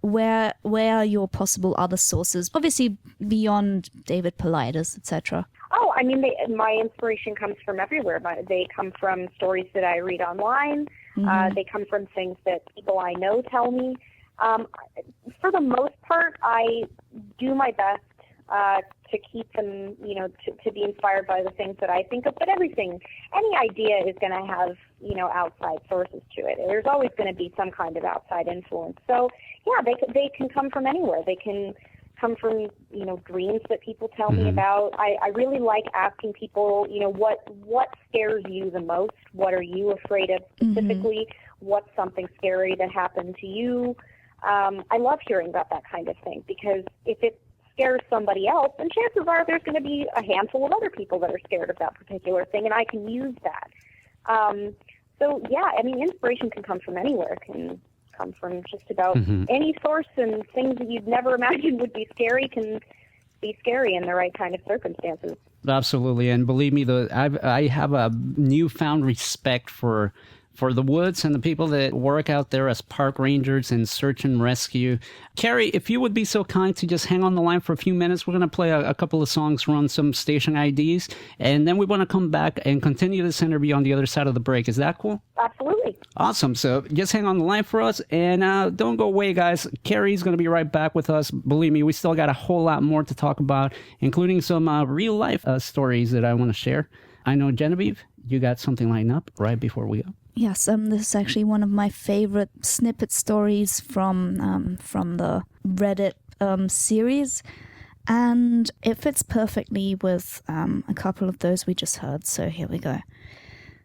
Where are your possible other sources? Obviously, beyond David Paulides, etc. Oh, I mean, my inspiration comes from everywhere. They come from stories that I read online. Mm-hmm. They come from things that people I know tell me. For the most part, I do my best to keep them, to be inspired by the things that I think of. But any idea is going to have, outside sources to it. There's always going to be some kind of outside influence. So, yeah, they can come from anywhere. They can come from, dreams that people tell me about. I really like asking people, what scares you the most? What are you afraid of specifically? What's something scary that happened to you? I love hearing about that kind of thing, because if it scares somebody else, and chances are there's going to be a handful of other people that are scared of that particular thing, and I can use that. So, yeah, I mean, inspiration can come from anywhere. It can come from just about any source, and things that you'd never imagined would be scary can be scary in the right kind of circumstances. Absolutely, and believe me, I have a newfound respect for the woods and the people that work out there as park rangers and search and rescue. Carrie, if you would be so kind to just hang on the line for a few minutes, we're going to play a couple of songs, run some station IDs, and then we want to come back and continue this interview on the other side of the break. Is that cool? Absolutely. Awesome. So just hang on the line for us, and don't go away, guys. Carrie's going to be right back with us. Believe me, we still got a whole lot more to talk about, including some real-life stories that I want to share. I know, Genevieve, you got something lined up right before we go. Yes, this is actually one of my favorite snippet stories from the Reddit series, and it fits perfectly with a couple of those we just heard, so here we go.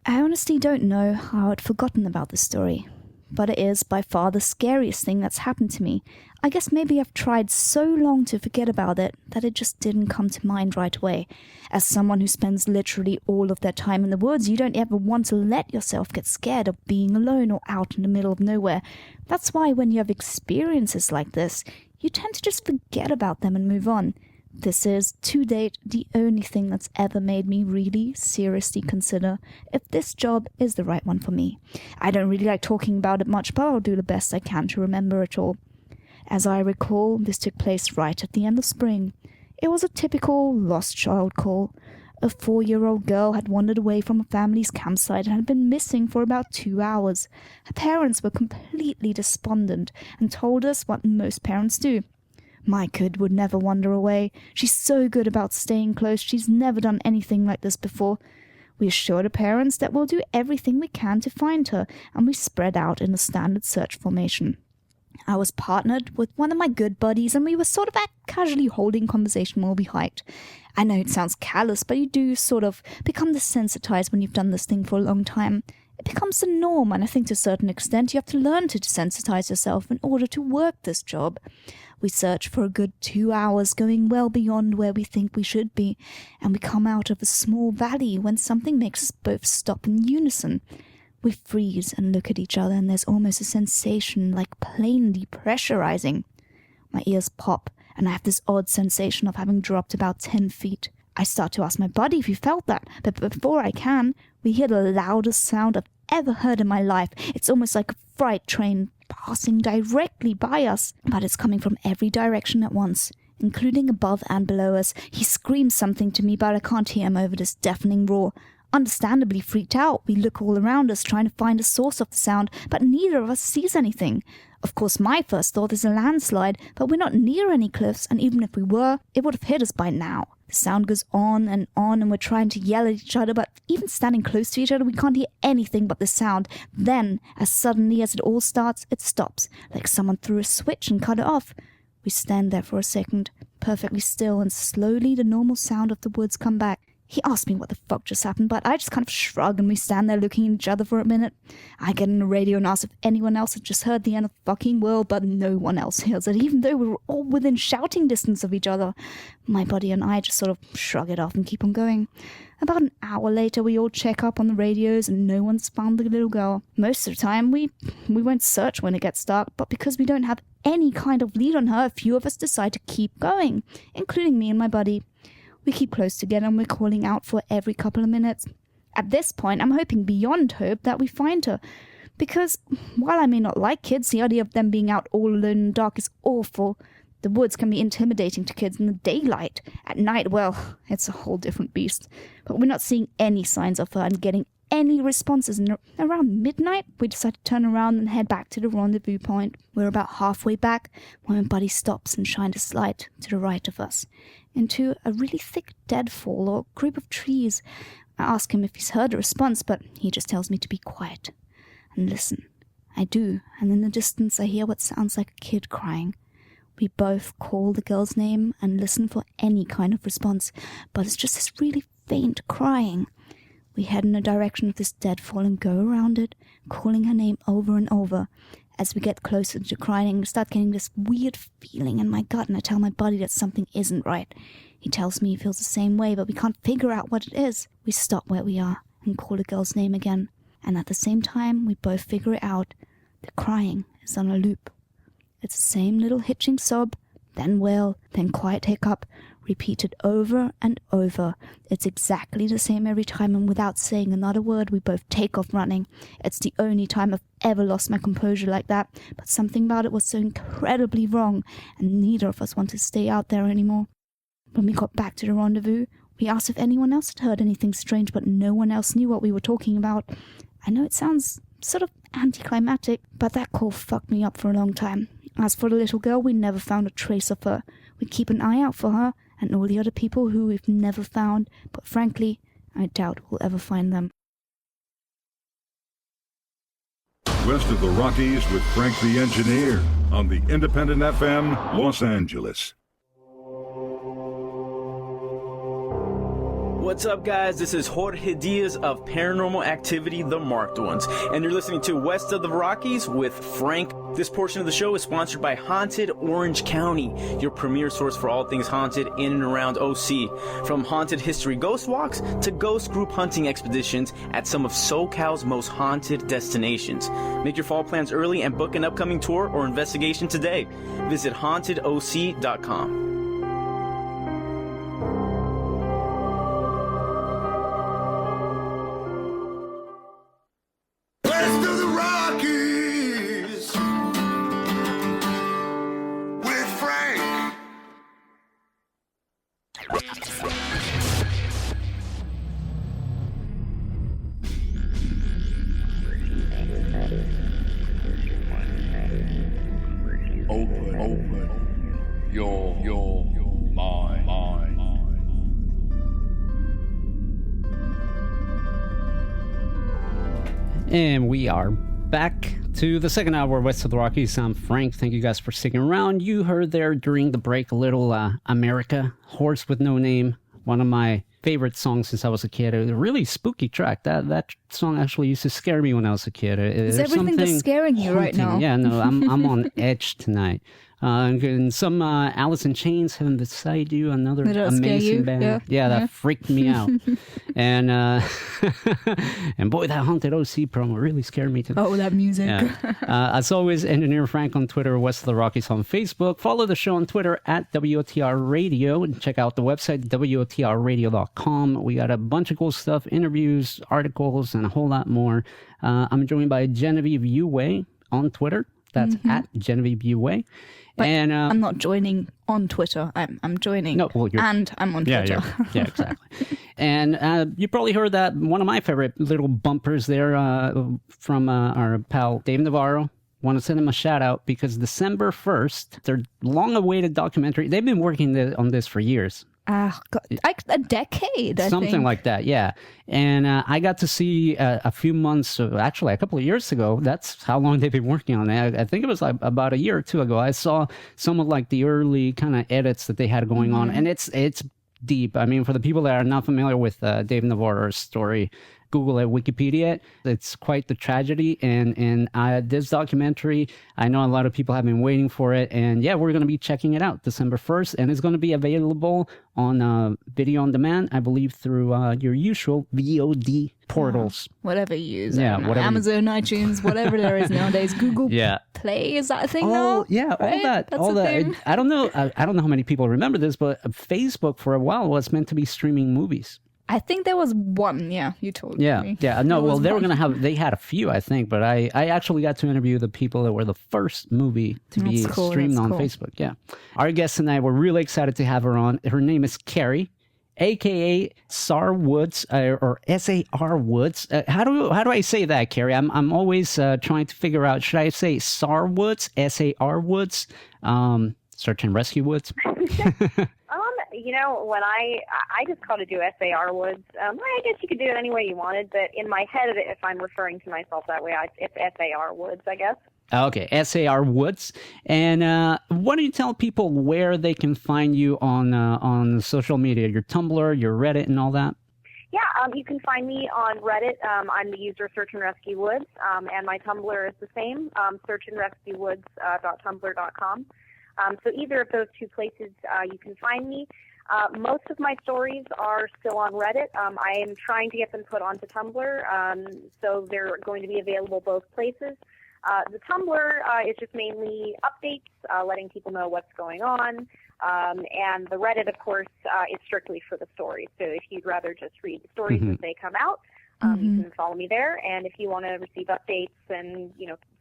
I honestly don't know how I'd forgotten about this story, but it is by far the scariest thing that's happened to me. I guess maybe I've tried so long to forget about it that it just didn't come to mind right away. As someone who spends literally all of their time in the woods, you don't ever want to let yourself get scared of being alone or out in the middle of nowhere. That's why when you have experiences like this, you tend to just forget about them and move on. This is, to date, the only thing that's ever made me really seriously consider if this job is the right one for me. I don't really like talking about it much, but I'll do the best I can to remember it all. As I recall, this took place right at the end of spring. It was a typical lost child call. A 4-year-old girl had wandered away from her family's campsite and had been missing for about 2 hours. Her parents were completely despondent and told us what most parents do. My kid would never wander away. She's so good about staying close. She's never done anything like this before. We assured her parents that we'll do everything we can to find her, and we spread out in a standard search formation. I was partnered with one of my good buddies, and we were sort of casually holding conversation while we hiked. I know it sounds callous, but you do sort of become desensitized when you've done this thing for a long time. It becomes the norm, and I think to a certain extent you have to learn to desensitize yourself in order to work this job. We search for a good 2 hours, going well beyond where we think we should be, and we come out of a small valley when something makes us both stop in unison. We freeze and look at each other, and there's almost a sensation like plainly pressurizing. My ears pop, and I have this odd sensation of having dropped about 10 feet. I start to ask my buddy if he felt that, but before I can, we hear the loudest sound I've ever heard in my life. It's almost like a freight train passing directly by us, but it's coming from every direction at once, including above and below us. He screams something to me, but I can't hear him over this deafening roar. Understandably freaked out, we look all around us trying to find a source of the sound, but neither of us sees anything. Of course, my first thought is a landslide, but we're not near any cliffs, and even if we were, it would have hit us by now. The sound goes on, and we're trying to yell at each other, but even standing close to each other, we can't hear anything but the sound. Then, as suddenly as it all starts, it stops, like someone threw a switch and cut it off. We stand there for a second, perfectly still, and slowly the normal sound of the woods come back. He asked me what the fuck just happened, but I just kind of shrug, and we stand there looking at each other for a minute. I get on the radio and ask if anyone else had just heard the end of the fucking world, but no one else hears it, even though we were all within shouting distance of each other. My buddy and I just sort of shrug it off and keep on going. About an hour later, we all check up on the radios, and no one's found the little girl. Most of the time, we won't search when it gets dark, but because we don't have any kind of lead on her, a few of us decide to keep going, including me and my buddy. We keep close together, and we're calling out for every couple of minutes. At this point, I'm hoping beyond hope that we find her. Because, while I may not like kids, the idea of them being out all alone in the dark is awful. The woods can be intimidating to kids in the daylight. At night, well, it's a whole different beast. But we're not seeing any signs of her and getting any responses. And around midnight, we decide to turn around and head back to the rendezvous point. We're about halfway back when my buddy stops and shines a light to the right of us, into a really thick deadfall or group of trees. I ask him if he's heard a response, but he just tells me to be quiet and listen. I do, and in the distance I hear what sounds like a kid crying. We both call the girl's name and listen for any kind of response, but it's just this really faint crying. We head in the direction of this deadfall and go around it, calling her name over and over. As we get closer to crying, I start getting this weird feeling in my gut, and I tell my buddy that something isn't right. He tells me he feels the same way, but we can't figure out what it is. We stop where we are and call the girl's name again, and at the same time, we both figure it out. The crying is on a loop. It's the same little hitching sob, then wail, then quiet hiccup, repeated over and over. It's exactly the same every time, and without saying another word, we both take off running. It's the only time I've ever lost my composure like that, but something about it was so incredibly wrong, and neither of us wanted to stay out there anymore. When we got back to the rendezvous, we asked if anyone else had heard anything strange, but no one else knew what we were talking about. I know it sounds sort of anticlimactic, but that call fucked me up for a long time. As for the little girl, we never found a trace of her. We keep an eye out for her and all the other people who we've never found, but frankly, I doubt we'll ever find them. West of the Rockies with Frank the Engineer on the Independent FM, Los Angeles. What's up, guys? This is Jorge Diaz of Paranormal Activity, The Marked Ones, and you're listening to West of the Rockies with Frank. This portion of the show is sponsored by Haunted Orange County, your premier source for all things haunted in and around OC. From haunted history ghost walks to ghost group hunting expeditions at some of SoCal's most haunted destinations. Make your fall plans early and book an upcoming tour or investigation today. Visit hauntedoc.com. West of the Rockies with Frank. Open your mind. And we are back to the second hour of West of the Rockies. I'm Frank. Thank you guys for sticking around. You heard there during the break a little America, Horse with No Name, one of my favorite songs since I was a kid. A really spooky track. That song actually used to scare me when I was a kid. Is everything that's scaring you right now? Yeah, no, I'm on edge tonight. And some Alice in Chains, Heaven Beside You, another amazing band. Yeah, that freaked me out. And and boy, that Haunted OC promo really scared me too. Oh, that music. Yeah. As always, Engineer Frank on Twitter, West of the Rockies on Facebook. Follow the show on Twitter at WOTR Radio, and check out the website, WOTRradio.com. We got a bunch of cool stuff, interviews, articles, and a whole lot more. I'm joined by Genevieve Uway on Twitter. That's at Genevieve Uway. But and I'm not joining on Twitter. I'm joining. No, well, and I'm on Twitter. Yeah, exactly. And you probably heard that one of my favorite little bumpers there from our pal Dave Navarro. Want to send him a shout out because December 1st, their long-awaited documentary. They've been working on this for years. Like a decade, I Something think. like that, yeah. And I got to see a few months, actually a couple of years ago, that's how long they've been working on it. I think it was like about a year or two ago. I saw some of like the early kind of edits that they had going on, and it's deep. I mean, for the people that are not familiar with Dave Navarro's story, Google it, Wikipedia it. It's quite the tragedy, and this documentary, I know a lot of people have been waiting for it, and yeah, we're going to be checking it out December 1st, and it's going to be available on video on demand, I believe, through your usual VOD portals. Whatever you use. Yeah, whatever. Amazon, iTunes, whatever there is nowadays. Google Play, is that a thing now? Yeah, right? all that. That's all a that. thing. I don't know how many people remember this, but Facebook for a while was meant to be streaming movies. I think there was one, you told me. Yeah. No, well, they had a few, I think, but I actually got to interview the people that were the first movie to be streamed on Facebook. Yeah. Our guest tonight, we're really excited to have her on. Her name is Carrie, aka SARwoods, or SARwoods. How do I say that, Carrie? I'm always trying to figure out, should I say SARwoods, SARwoods, Search and Rescue Woods? When I just called it SARwoods. I guess you could do it any way you wanted, but in my head, if I'm referring to myself that way, it's SARwoods, I guess. Okay, SARwoods. And why don't you tell people where they can find you on social media, your Tumblr, your Reddit, and all that? Yeah, you can find me on Reddit. I'm the user SearchAndRescueWoods, and my Tumblr is the same, SearchAndRescueWoods.tumblr.com. So either of those two places you can find me. Most of my stories are still on Reddit. I am trying to get them put onto Tumblr, so they're going to be available both places. The Tumblr is just mainly updates, letting people know what's going on, and the Reddit, of course, is strictly for the stories. So if you'd rather just read the stories as they come out, you can follow me there. And if you want to receive updates and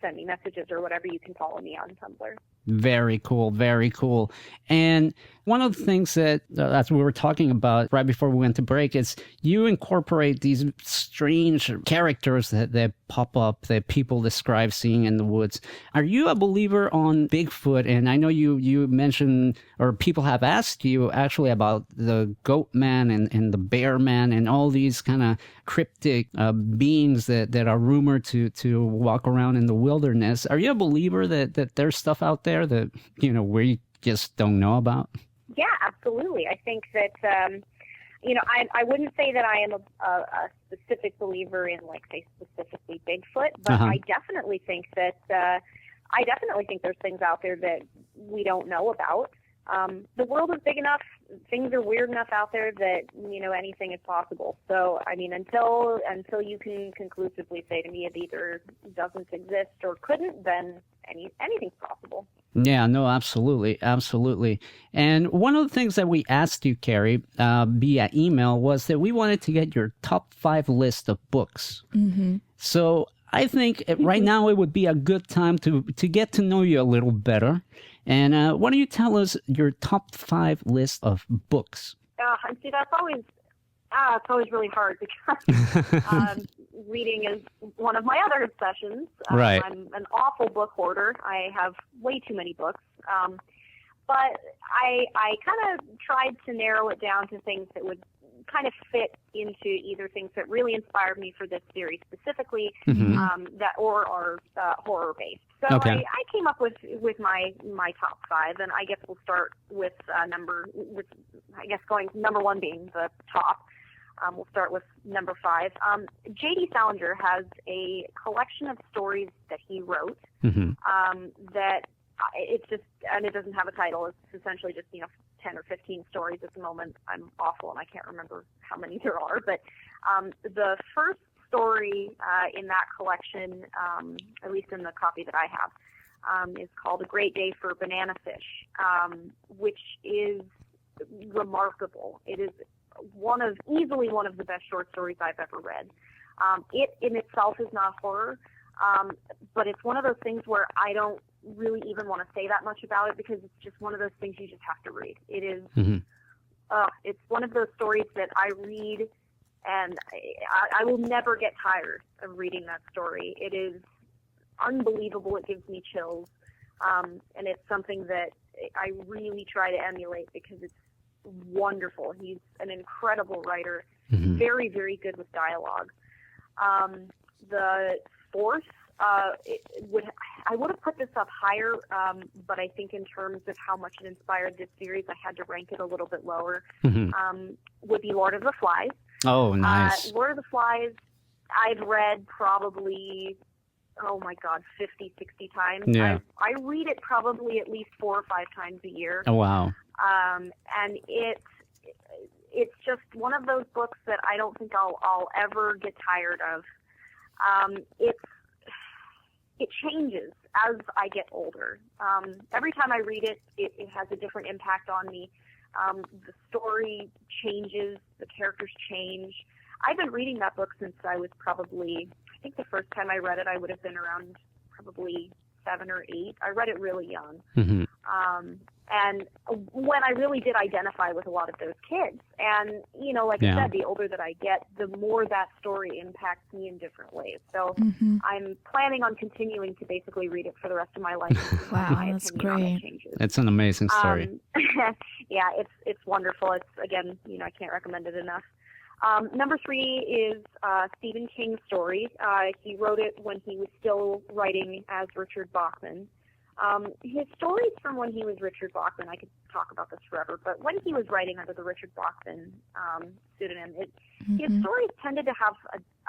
send me messages or whatever, you can follow me on Tumblr. Very cool, very cool. And one of the things that as we were talking about right before we went to break is you incorporate these strange characters that pop up that people describe seeing in the woods. Are you a believer on Bigfoot? And I know you mentioned, or people have asked you actually about the goat man and the bear man and all these kind of cryptic beings that are rumored to walk around in the wilderness. Are you a believer that there's stuff out there that we just don't know about? Yeah, absolutely. I think that I wouldn't say that I am a specific believer in, like, say, specifically Bigfoot, but I definitely think that there's things out there that we don't know about. The world is big enough, things are weird enough out there that, anything is possible. So, I mean, until you can conclusively say to me it either doesn't exist or couldn't, then anything's possible. Yeah, no, absolutely. Absolutely. And one of the things that we asked you, Carrie, via email was that we wanted to get your top 5 list of books. Mm-hmm. So I think right now it would be a good time to get to know you a little better. And why don't you tell us your top 5 list of books? See, that's always really hard because reading is one of my other obsessions. Right. I'm an awful book hoarder. I have way too many books. But I kind of tried to narrow it down to things that would kind of fit into either things that really inspired me for this series specifically, that or are horror based. So I came up with my top 5, and I guess we'll start with going number 1 being the top. We'll start with number 5. J.D. Salinger has a collection of stories that he wrote that it's just, and it doesn't have a title. It's essentially just 10 or 15 stories at the moment. I'm awful and I can't remember how many there are, but the first story in that collection, at least in the copy that I have, is called A Great Day for Banana Fish, which is remarkable. It is easily one of the best short stories I've ever read. It in itself is not horror, but it's one of those things where I don't really even want to say that much about it because it's just one of those things you just have to read. It is, it's one of those stories that I read and I will never get tired of reading that story. It is unbelievable. It gives me chills. And it's something that I really try to emulate because it's wonderful. He's an incredible writer, very, very good with dialogue. The fourth, I would have put this up higher, but I think in terms of how much it inspired this series, I had to rank it a little bit lower, would be Lord of the Flies. Oh, nice. Lord of the Flies, I've read probably, 50, 60 times. Yeah. I read it probably at least 4 or 5 times a year. Oh, wow. And it's just one of those books that I don't think I'll ever get tired of. It changes as I get older. Every time I read it, it has a different impact on me. The story changes, the characters change. I've been reading that book since I was probably, I think the first time I read it, I would have been around probably 7 or 8. I read it really young. And when I really did identify with a lot of those kids. And, like I said, the older that I get, the more that story impacts me in different ways. So I'm planning on continuing to basically read it for the rest of my life. Wow, that's great. It's an amazing story. Yeah, it's wonderful. It's, again, I can't recommend it enough. Number 3 is Stephen King's story. He wrote it when he was still writing as Richard Bachman. His stories from when he was Richard Bachman, I could talk about this forever, but when he was writing under the Richard Bachman pseudonym, his stories tended to have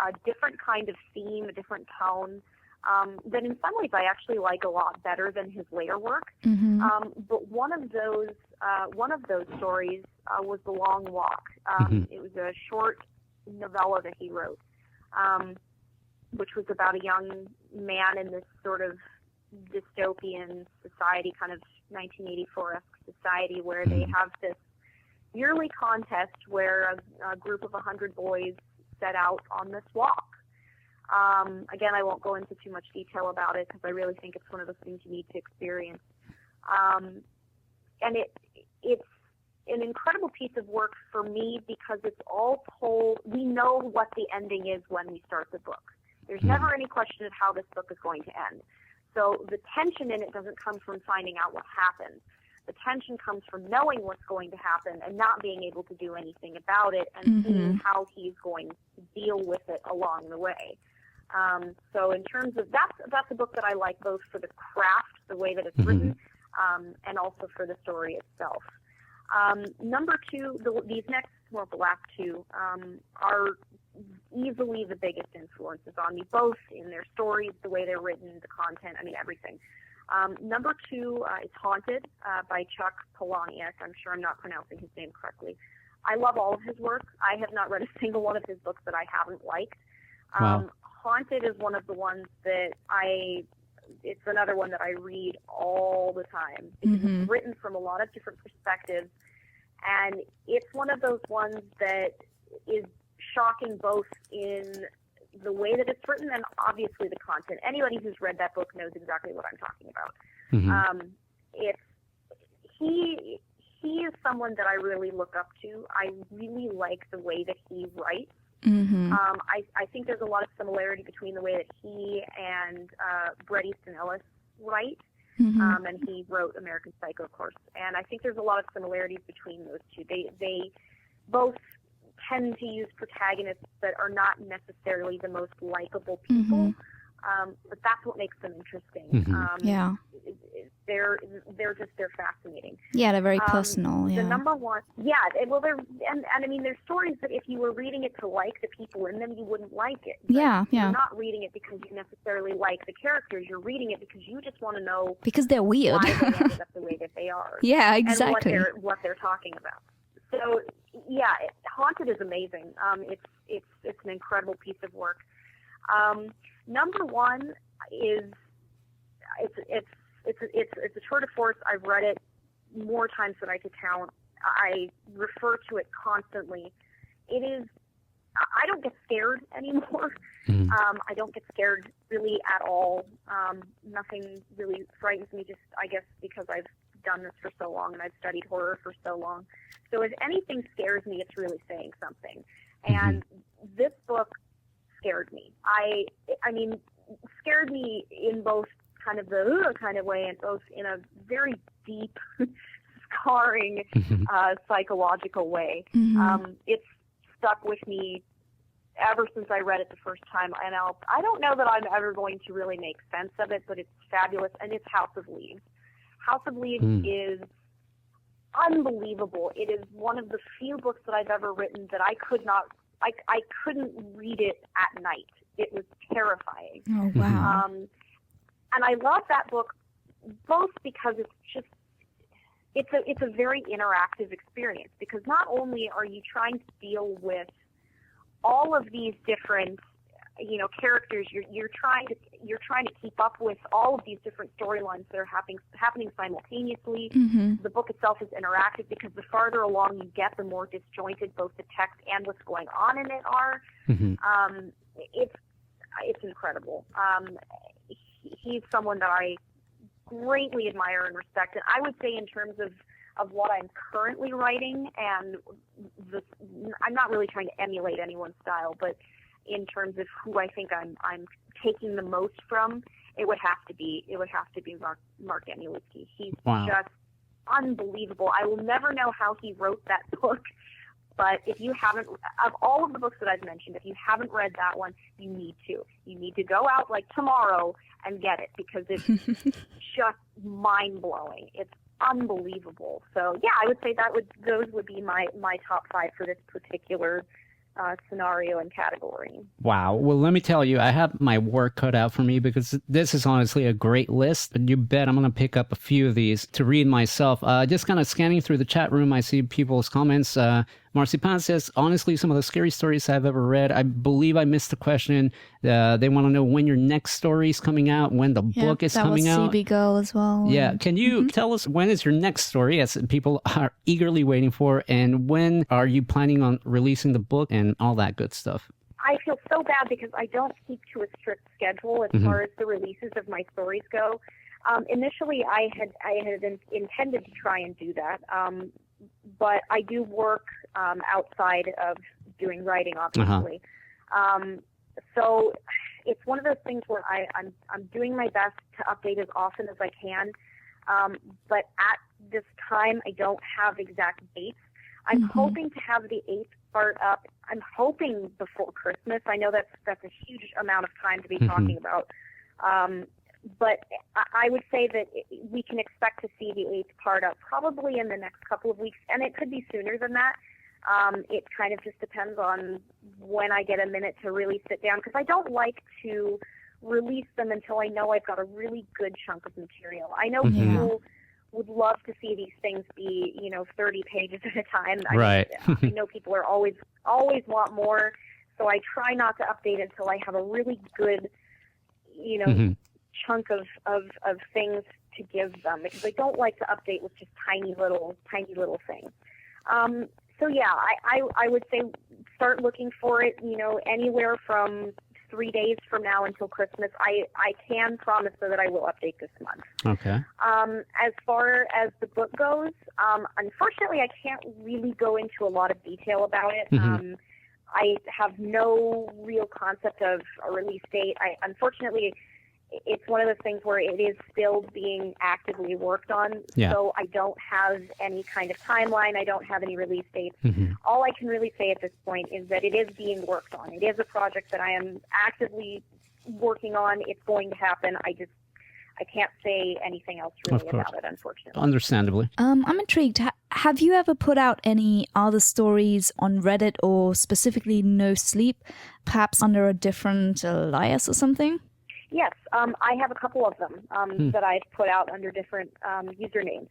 a different kind of theme, a different tone, that in some ways I actually like a lot better than his later work. But one of those stories was The Long Walk. It was a short novella that he wrote, which was about a young man in this sort of dystopian society, kind of 1984-esque society, where they have this yearly contest where a group of 100 boys set out on this walk. Again, I won't go into too much detail about it because I really think it's one of those things you need to experience. And it's an incredible piece of work for me because it's all told. We know what the ending is when we start the book. There's never any question of how this book is going to end. So the tension in it doesn't come from finding out what happened. The tension comes from knowing what's going to happen and not being able to do anything about it and seeing how he's going to deal with it along the way. So in terms of that's a book that I like both for the craft, the way that it's written, and also for the story itself. Number 2, these next well, the last two, are easily the biggest influences on me, both in their stories, the way they're written, the content, I mean, everything. Number two is Haunted by Chuck Palahniuk. I'm sure I'm not pronouncing his name correctly. I love all of his work. I have not read a single one of his books that I haven't liked. Wow. Haunted is one of the ones that it's another one that I read all the time because it's written from a lot of different perspectives, and it's one of those ones that is shocking both in the way that it's written and obviously the content. Anybody who's read that book knows exactly what I'm talking about. He is someone that I really look up to. I really like the way that he writes. I think there's a lot of similarity between the way that he and Bret Easton Ellis write, and he wrote American Psycho, of course. And I think there's a lot of similarities between those two. They both tend to use protagonists that are not necessarily the most likable people, but that's what makes them interesting. They're fascinating. Yeah, they're very personal. The number one, and I mean, there's stories that if you were reading it to like the people in them, you wouldn't like it. But you're not reading it because you necessarily like the characters. You're reading it because you just want to know because they're weird. Why they ended up the way that they are. Yeah, exactly. And what they're talking about. So yeah, Haunted is amazing. It's an incredible piece of work. Number one is it's a tour de force. I've read it more times than I could count. I refer to it constantly. It is. I don't get scared anymore. I don't get scared really at all. Nothing really frightens me. Just I guess because I've done this for so long and I've studied horror for so long. So if anything scares me, it's really saying something. And this book scared me. I mean, scared me in both kind of the kind of way and both in a very deep, scarring, psychological way. It's stuck with me ever since I read it the first time. And I don't know that I'm ever going to really make sense of it, but it's fabulous. And it's House of Leaves. House of Leaves is unbelievable. It is one of the few books that I've ever written that I couldn't read it at night. It was terrifying. Oh, wow. And I love that book both because it's a very interactive experience, because not only are you trying to deal with all of these different characters, you're trying to keep up with all of these different storylines that are happening simultaneously. The book itself is interactive because the farther along you get, the more disjointed both the text and what's going on in it are. It's incredible. He's someone that I greatly admire and respect, and I would say in terms of what I'm currently writing, and I'm not really trying to emulate anyone's style, but in terms of who I think I'm taking the most from, it would have to be Mark Danielewski. He's just unbelievable. I will never know how he wrote that book, but if you haven't, of all of the books that I've mentioned, if you haven't read that one, you need to. You need to go out like tomorrow and get it, because it's just mind-blowing. It's unbelievable. So yeah, I would say those would be my top 5 for this particular scenario and category. Wow. Well, let me tell you, I have my work cut out for me, because this is honestly a great list. And you bet I'm going to pick up a few of these to read myself. Just kind of scanning through the chat room, I see people's comments. Marcipan says, honestly, some of the scary stories I've ever read. I believe I missed the question. They want to know when your next story is coming out, when the book is coming out. That was CB Girl as well. Yeah. Can you tell us when is your next story, as people are eagerly waiting for, and when are you planning on releasing the book and all that good stuff? I feel so bad because I don't keep to a strict schedule as far as the releases of my stories go. Initially, I had intended to try and do that, but I do work outside of doing writing, obviously. So it's one of those things where I'm doing my best to update as often as I can, but at this time I don't have exact dates. I'm hoping to have the 8th part up. I'm hoping before Christmas. I know that's a huge amount of time to be talking about. But I would say that we can expect to see the 8th part up probably in the next couple of weeks, and it could be sooner than that. It kind of just depends on when I get a minute to really sit down, because I don't like to release them until I know I've got a really good chunk of material. I know people would love to see these things be, 30 pages at a time. Right. I know people are always want more, so I try not to update until I have a really good, chunk of things to give them, because I don't like to update with just tiny little things. So yeah, I would say start looking for it, anywhere from 3 days from now until Christmas. I can promise though that I will update this month. Okay. As far as the book goes, unfortunately I can't really go into a lot of detail about it. I have no real concept of a release date. Unfortunately, it's one of those things where it is still being actively worked on, so I don't have any kind of timeline. I don't have any release dates. All I can really say at this point is that it is being worked on. It is a project that I am actively working on. It's going to happen. I can't say anything else really about it, unfortunately. Understandably. I'm intrigued. Have you ever put out any other stories on Reddit or specifically NoSleep, perhaps under a different alias or something? Yes, I have a couple of them that I've put out under different usernames.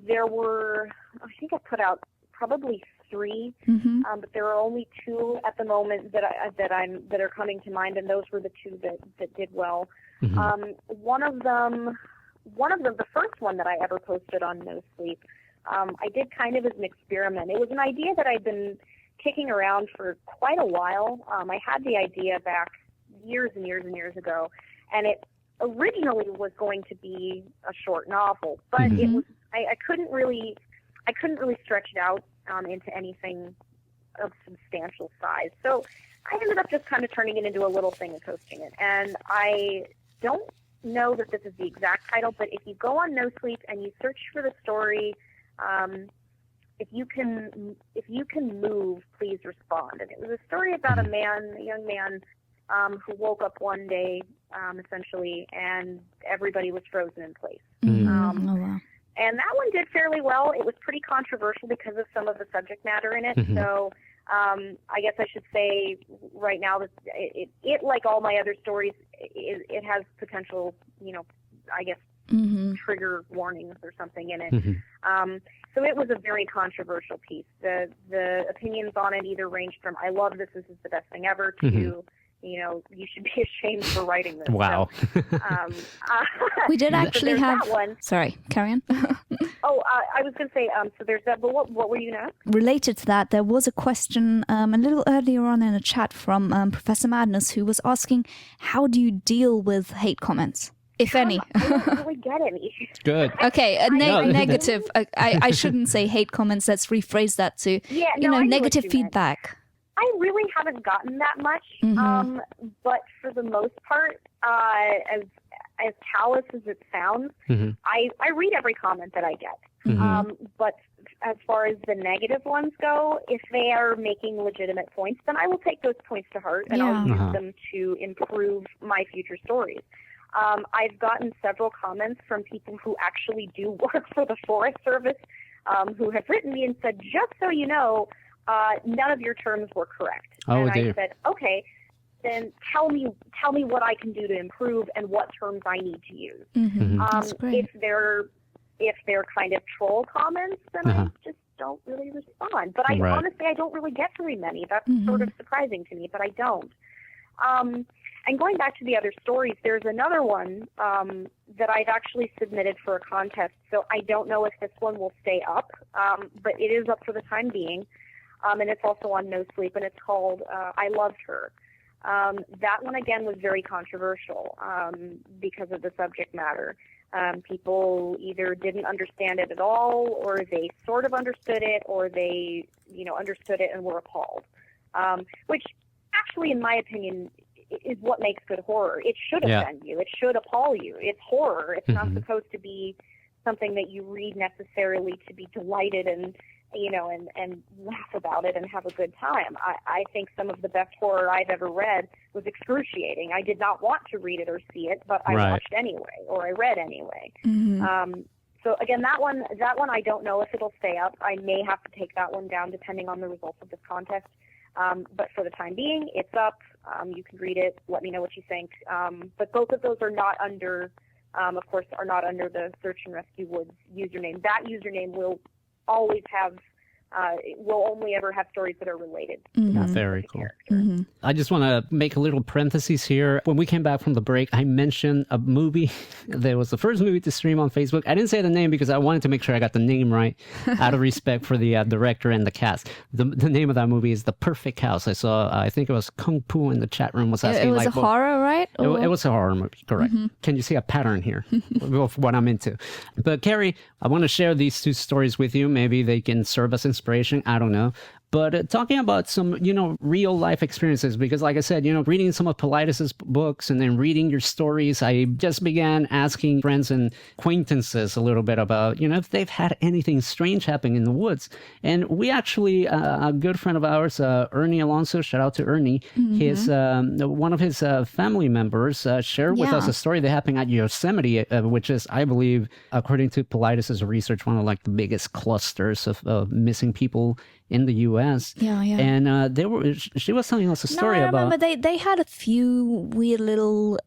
There were, I think I put out probably 3, but there are only 2 at the moment that are coming to mind, and those were the 2 that did well. One of them, the first one that I ever posted on NoSleep, I did kind of as an experiment. It was an idea that I'd been kicking around for quite a while. I had the idea back years and years and years ago, and it originally was going to be a short novel, but it was I couldn't really stretch it out into anything of substantial size. So I ended up just kind of turning it into a little thing and posting it. And I don't know that this is the exact title, but if you go on NoSleep and you search for the story, if you can move, please respond. And it was a story about a young man who woke up one day, essentially, and everybody was frozen in place. And that one did fairly well. It was pretty controversial because of some of the subject matter in it. So I guess I should say right now that it like all my other stories, it has potential, I guess, trigger warnings or something in it. So it was a very controversial piece. The opinions on it either ranged from "I love this is the best thing ever" to you should be ashamed for writing this. Wow. So, we did actually have... that one. Sorry, carry on. I was going to say, so there's that, but what were you going to ask? Related to that, there was a question a little earlier on in a chat from Professor Madness, who was asking, how do you deal with hate comments, if any? I don't really get any. Good. Okay, negative. I shouldn't say hate comments. Let's rephrase that to, negative feedback. I really haven't gotten that much, but for the most part, as callous as it sounds, I read every comment that I get. But as far as the negative ones go, if they are making legitimate points, then I will take those points to heart and I'll use them to improve my future stories. I've gotten several comments from people who actually do work for the Forest Service, who have written me and said, just so you know, none of your terms were correct. Oh, and dear. I said, okay, then tell me what I can do to improve and what terms I need to use. If they're kind of troll comments, then I just don't really respond. But honestly, I don't really get very many. That's sort of surprising to me, but I don't. And going back to the other stories, there's another one that I've actually submitted for a contest. So I don't know if this one will stay up, but it is up for the time being. And it's also on NoSleep, and it's called I Loved Her. That one, again, was very controversial because of the subject matter. People either didn't understand it at all, or they sort of understood it, or they, understood it and were appalled. Which actually, in my opinion, is what makes good horror. It should offend you. It should appall you. It's horror. It's not supposed to be something that you read necessarily to be delighted and laugh about it and have a good time. I think some of the best horror I've ever read was excruciating. I did not want to read it or see it, but I watched anyway, or I read anyway. So again, that one I don't know if it'll stay up. I may have to take that one down depending on the results of this contest. But for the time being, it's up. You can read it. Let me know what you think. But both of those are not under, of course, are not under the Search and Rescue Woods username. That username will always have, will only ever have stories that are related. to that Very specific cool. character. I just want to make a little parenthesis here. When we came back from the break, I mentioned a movie that was the first movie to stream on Facebook. I didn't say the name because I wanted to make sure I got the name right out of respect for the director and the cast. The name of that movie is The Perfect House. I saw, I think it was Kung Pu in the chat room was asking. It was a horror, right? It was a horror movie, correct. Can you see a pattern here of what I'm into? But Carrie, I want to share these two stories with you. Maybe they can serve as inspiration. I don't know. But talking about some, real life experiences, because like I said, reading some of Politis's books and then reading your stories, I just began asking friends and acquaintances a little bit about, if they've had anything strange happening in the woods. And we actually, a good friend of ours, Ernie Alonso, shout out to Ernie, his one of his family members shared with us a story that happened at Yosemite, which is, I believe, according to Politis's research, one of like the biggest clusters of missing people in the U.S. Yeah. And she was telling us a story I about. remember they had a few weird little,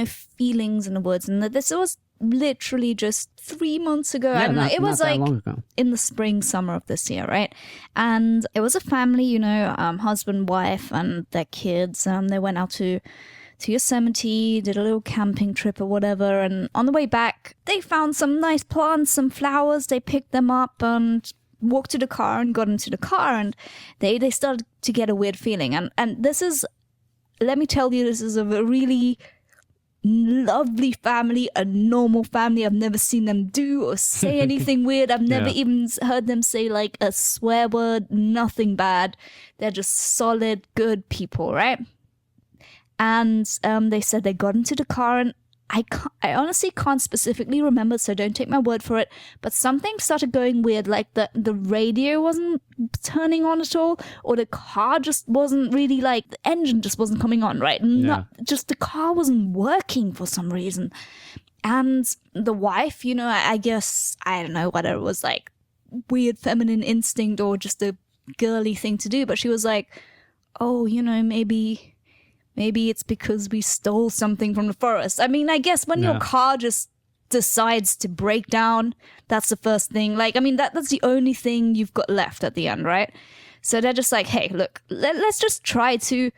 feelings in the woods, and this was literally just 3 months ago. Yeah, I don't know. It not was that like long ago. in the spring, summer of this year, right? And it was a family, husband, wife, and their kids. They went out to Yosemite, did a little camping trip or whatever, and on the way back, they found some nice plants, some flowers. They picked them up and walked to the car and got into the car, and they started to get a weird feeling. And this is, let me tell you, this is a really lovely family, a normal family. I've never seen them do or say anything weird. I've never even heard them say like a swear word, nothing bad. They're just solid, good people, right? And they said they got into the car, and I honestly can't specifically remember, so don't take my word for it, but something started going weird, like the radio wasn't turning on at all, or the car just wasn't really, like, the engine just wasn't coming on, right? Just the car wasn't working for some reason. And the wife, I guess, I don't know whether it was like weird feminine instinct or just a girly thing to do, but she was like, oh, maybe it's because we stole something from the forest. I mean, I guess when your car just decides to break down, that's the first thing. Like, I mean, that's the only thing you've got left at the end, right? So they're just like, hey, look, let's just try to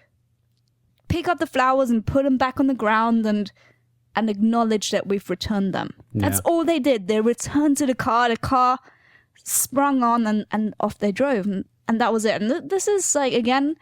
pick up the flowers and put them back on the ground and acknowledge that we've returned them. That's all they did. They returned to the car sprung on, and off they drove. And that was it. And this is like, again,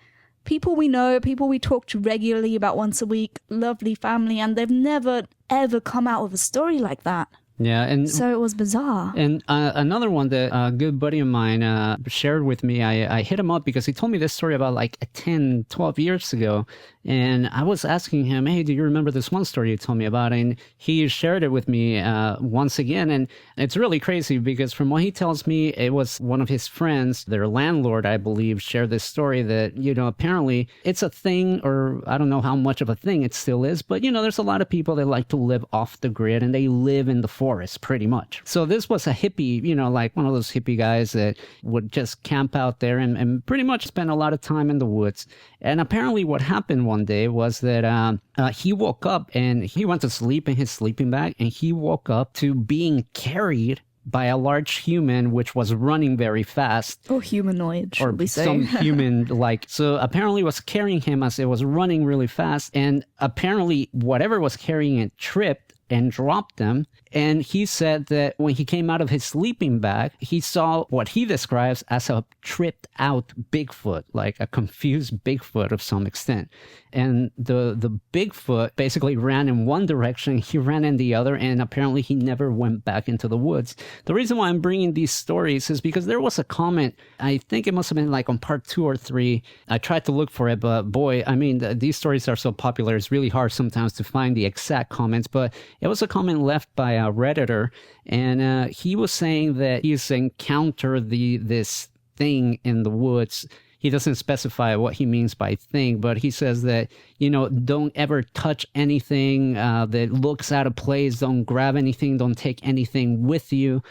people we know, people we talk to regularly about once a week, lovely family, and they've never, ever come out with a story like that. Yeah, and so it was bizarre. And another one that a good buddy of mine shared with me, I hit him up because he told me this story about like 10, 12 years ago. And I was asking him, hey, do you remember this one story you told me about? And he shared it with me once again. And it's really crazy because from what he tells me, it was one of his friends, their landlord, I believe, shared this story that, apparently it's a thing, or I don't know how much of a thing it still is. But, there's a lot of people that like to live off the grid and they live in the forest pretty much. So this was a hippie, like one of those hippie guys that would just camp out there and pretty much spend a lot of time in the woods. And apparently what happened one day was that he woke up and he went to sleep in his sleeping bag, and he woke up to being carried by a large human which was running very fast. Or humanoid, should we say. Some human-like. So apparently it was carrying him as it was running really fast, and apparently whatever was carrying it tripped and dropped them. And he said that when he came out of his sleeping bag, he saw what he describes as a tripped out Bigfoot, like a confused Bigfoot of some extent. And the Bigfoot basically ran in one direction, he ran in the other, and apparently he never went back into the woods. The reason why I'm bringing these stories is because there was a comment, I think it must have been like on part 2 or 3. I tried to look for it, but boy, I mean, these stories are so popular, it's really hard sometimes to find the exact comments, but it was a comment left by a Redditor, and he was saying that he's encountered this thing in the woods, he doesn't specify what he means by thing, but he says that, don't ever touch anything that looks out of place. Don't grab anything. Don't take anything with you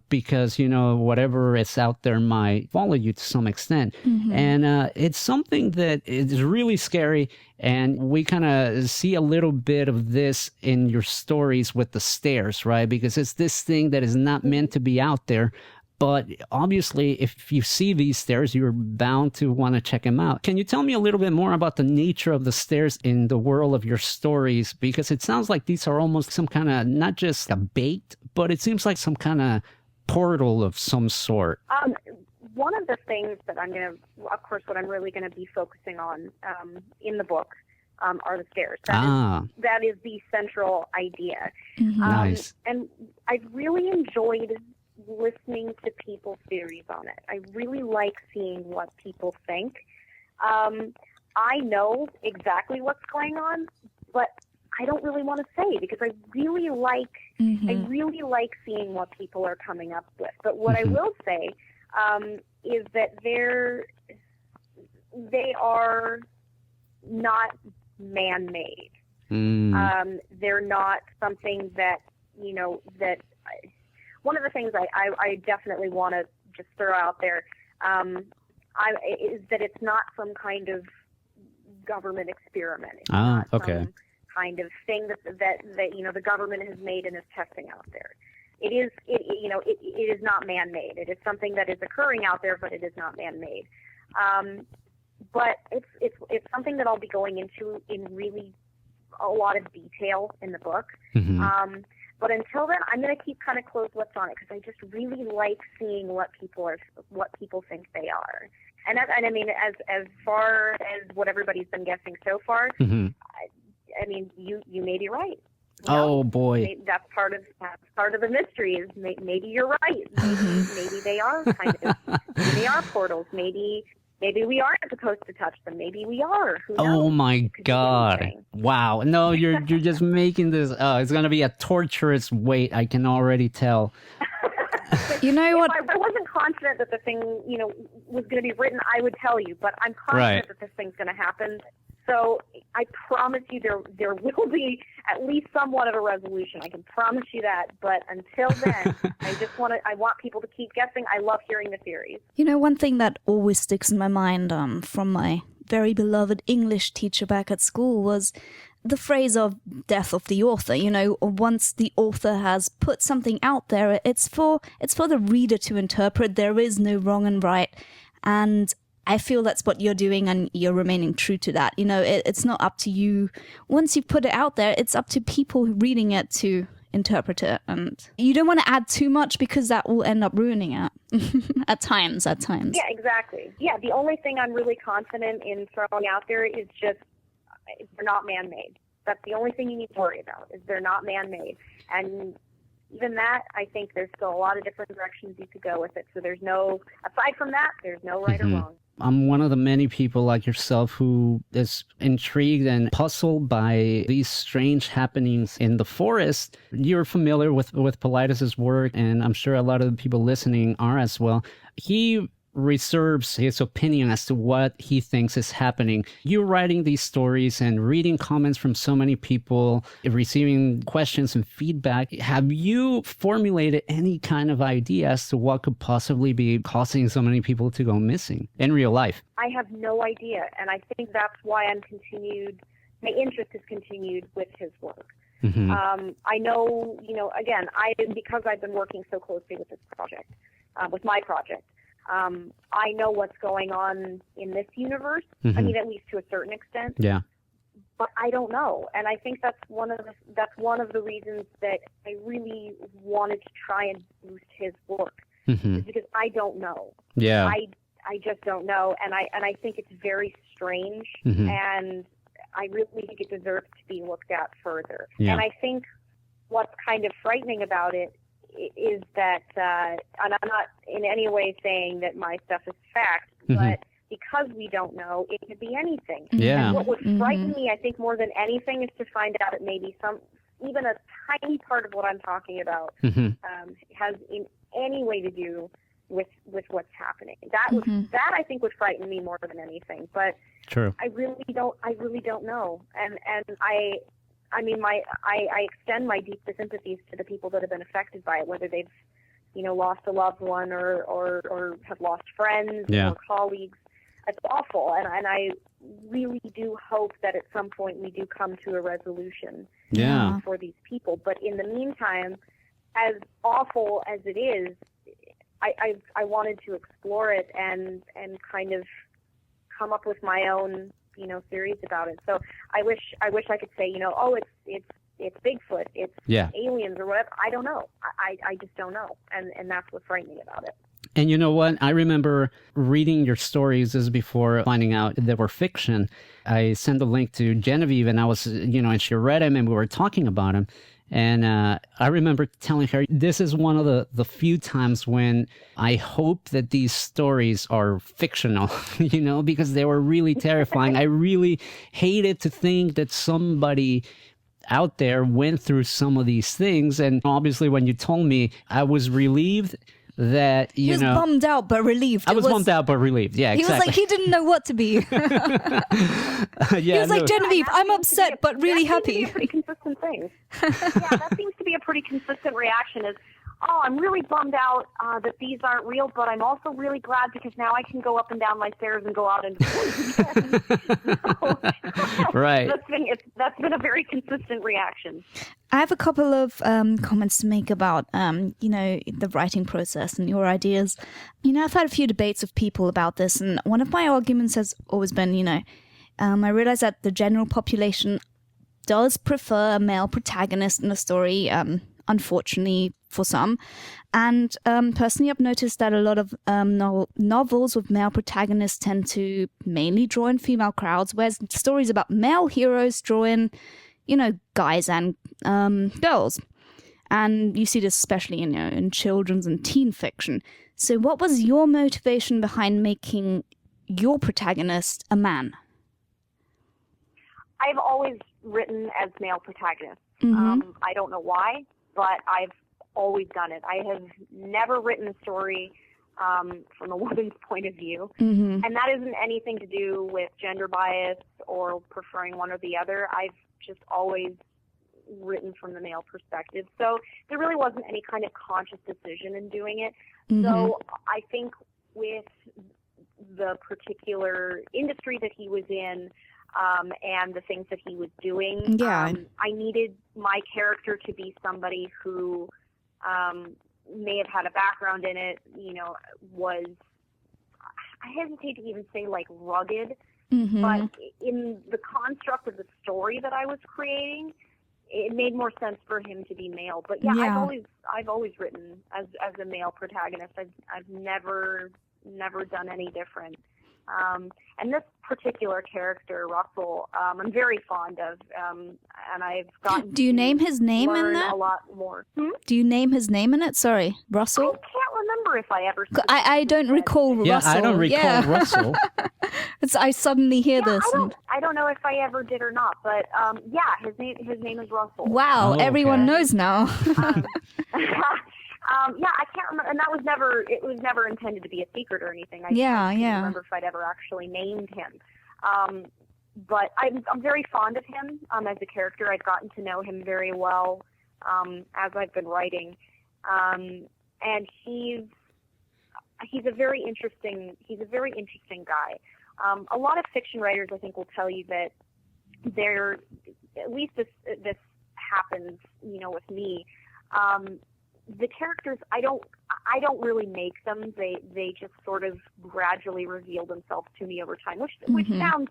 because, whatever is out there might follow you to some extent. And it's something that is really scary. And we kind of see a little bit of this in your stories with the stairs, right? Because it's this thing that is not meant to be out there. But obviously, if you see these stairs, you're bound to want to check them out. Can you tell me a little bit more about the nature of the stairs in the world of your stories? Because it sounds like these are almost some kind of, not just a bait, but it seems like some kind of portal of some sort. One of the things that of course, what I'm really going to be focusing on in the book are the stairs. That is the central idea. Nice. And I've really enjoyed listening to people's theories on it. I really like seeing what people think. I know exactly what's going on, but I don't really want to say because I really like seeing what people are coming up with. But what I will say is that they are not man-made. They're not something that one of the things I definitely want to just throw out there is that it's not some kind of government experiment. It's not some kind of thing that the government has made and is testing out there. It is not man-made. It is something that is occurring out there, but it is not man-made. But it's something that I'll be going into in really a lot of detail in the book. But until then, I'm going to keep kind of close-lipped on it because I just really like seeing what people think they are. And I mean, as far as what everybody's been guessing so far, I mean, you may be right. Oh boy, that's part of the mystery. Is maybe you're right. Maybe they are they are portals. Maybe we aren't supposed to touch them. Maybe we are. Who knows? Oh my God! Wow. No, you're just making this. It's gonna be a torturous wait. I can already tell. You know what? If I wasn't confident that the thing, was going to be written, I would tell you. But I'm confident that this thing's going to happen. So I promise you there will be at least somewhat of a resolution. I can promise you that. But until then, I want people to keep guessing. I love hearing the theories. One thing that always sticks in my mind from my very beloved English teacher back at school was the phrase of death of the author. Once the author has put something out there, it's for the reader to interpret. There is no wrong and right. And I feel that's what you're doing, and you're remaining true to that. It's not up to you. Once you put it out there, it's up to people reading it to interpret it. And you don't want to add too much because that will end up ruining it at times. Yeah, exactly. Yeah, the only thing I'm really confident in throwing out there is just they're not man-made. That's the only thing you need to worry about, is they're not man-made. And even that, I think there's still a lot of different directions you could go with it. So aside from that, there's no right or wrong. I'm one of the many people like yourself who is intrigued and puzzled by these strange happenings in the forest. You're familiar with Paulides' work, and I'm sure a lot of the people listening are as well. He reserves his opinion as to what he thinks is happening. You're writing these stories and reading comments from so many people, receiving questions and feedback. Have you formulated any kind of idea as to what could possibly be causing so many people to go missing in real life? I have no idea, and I think that's why my interest is continued with his work. I know, again, because I've been working so closely with this project, with my project, I know what's going on in this universe. I mean, at least to a certain extent. Yeah. But I don't know, and I think that's one of the reasons that I really wanted to try and boost his work, is because I don't know. Yeah. I just don't know, and I think it's very strange, and I really think it deserves to be looked at further. Yeah. And I think what's kind of frightening about it is that, and I'm not in any way saying that my stuff is fact, but because we don't know, it could be anything. Yeah. And what would frighten me, I think, more than anything, is to find out that maybe even a tiny part of what I'm talking about has in any way to do with what's happening. That I think would frighten me more than anything. But True. I really don't know. And I extend my deepest sympathies to the people that have been affected by it, whether they've lost a loved one or have lost friends or colleagues. It's awful, and I really do hope that at some point we do come to a resolution for these people. But in the meantime, as awful as it is, I wanted to explore it and kind of come up with my own theories about it. So I wish I could say it's Bigfoot, it's aliens or whatever. I don't know. I just don't know, and that's what's frightening about it. And you know what? I remember reading your stories. This is before finding out they were fiction. I sent a link to Genevieve, and I was, and she read him, and we were talking about him. And I remember telling her, this is one of the few times when I hope that these stories are fictional, because they were really terrifying. I really hated to think that somebody out there went through some of these things. And obviously, when you told me, I was relieved that, he was bummed out but relieved. I was bummed out but relieved. Yeah, exactly. He was like, he didn't know what to be. He was like, Genevieve, I'm upset but really happy. That seems to be a pretty consistent thing. Yeah, that seems to be a pretty consistent reaction is, I'm really bummed out that these aren't real, but I'm also really glad because now I can go up and down my stairs and go out and Right. That's been a very consistent reaction. I have a couple of comments to make about, the writing process and your ideas. I've had a few debates with people about this, and one of my arguments has always been, I realize that the general population does prefer a male protagonist in a story, unfortunately for some. And personally, I've noticed that a lot of novels with male protagonists tend to mainly draw in female crowds, whereas stories about male heroes draw in, guys and girls. And you see this especially in children's and teen fiction. So what was your motivation behind making your protagonist a man? I've always written as male protagonists. I don't know why, but I've always done it. I have never written a story from a woman's point of view, and that isn't anything to do with gender bias or preferring one or the other. I've just always written from the male perspective, so there really wasn't any kind of conscious decision in doing it. So I think with the particular industry that he was in, and the things that he was doing, I needed my character to be somebody who may have had a background in it, was, I hesitate to even say like rugged, but in the construct of the story that I was creating, it made more sense for him to be male. But I've always written as a male protagonist. I've never done any different. And this particular character, Russell, I'm very fond of, and I've gotten. Do you name his name in that? A lot more. Do you name his name in it? Sorry, Russell. I can't remember if I ever. I don't recall Russell. Yeah, I don't recall Russell. I suddenly hear this. I don't know if I ever did or not, but his name is Russell. Wow, everyone knows now. I can't remember, and it was never intended to be a secret or anything. I can't remember if I'd ever actually named him. But I'm very fond of him as a character. I've gotten to know him very well as I've been writing, and he's a very interesting guy. A lot of fiction writers, I think, will tell you that at least this happens, with me. The characters, I don't really make them. They just sort of gradually reveal themselves to me over time, which sounds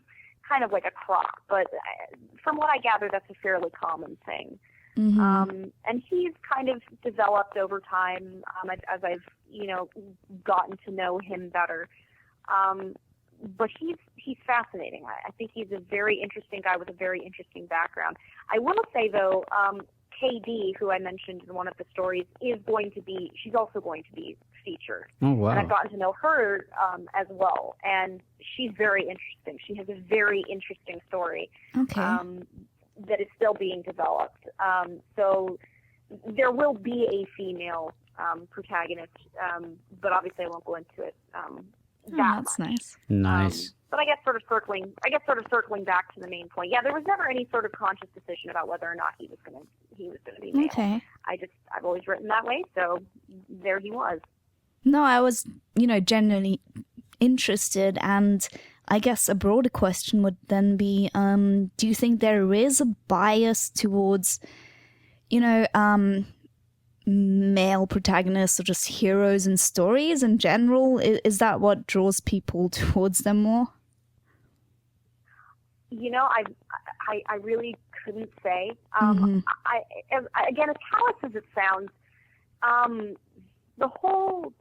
kind of like a crock, but from what I gather, that's a fairly common thing. And he's kind of developed over time as I've gotten to know him better. But he's fascinating. I think he's a very interesting guy with a very interesting background. I will say though. KD, who I mentioned in one of the stories, she's also going to be featured. Oh, wow. And I've gotten to know her as well. And she's very interesting. She has a very interesting story that is still being developed. So there will be a female protagonist, but obviously I won't go into it That's much. nice. Nice. But I guess sort of circling back to the main point. Yeah, there was never any sort of conscious decision about whether or not he was gonna be male. Okay. I've always written that way, so there he was. No, I was, genuinely interested, and I guess a broader question would then be, do you think there is a bias towards, male protagonists or just heroes in stories in general? Is that what draws people towards them more? I really couldn't say. Again, as callous as it sounds, the whole,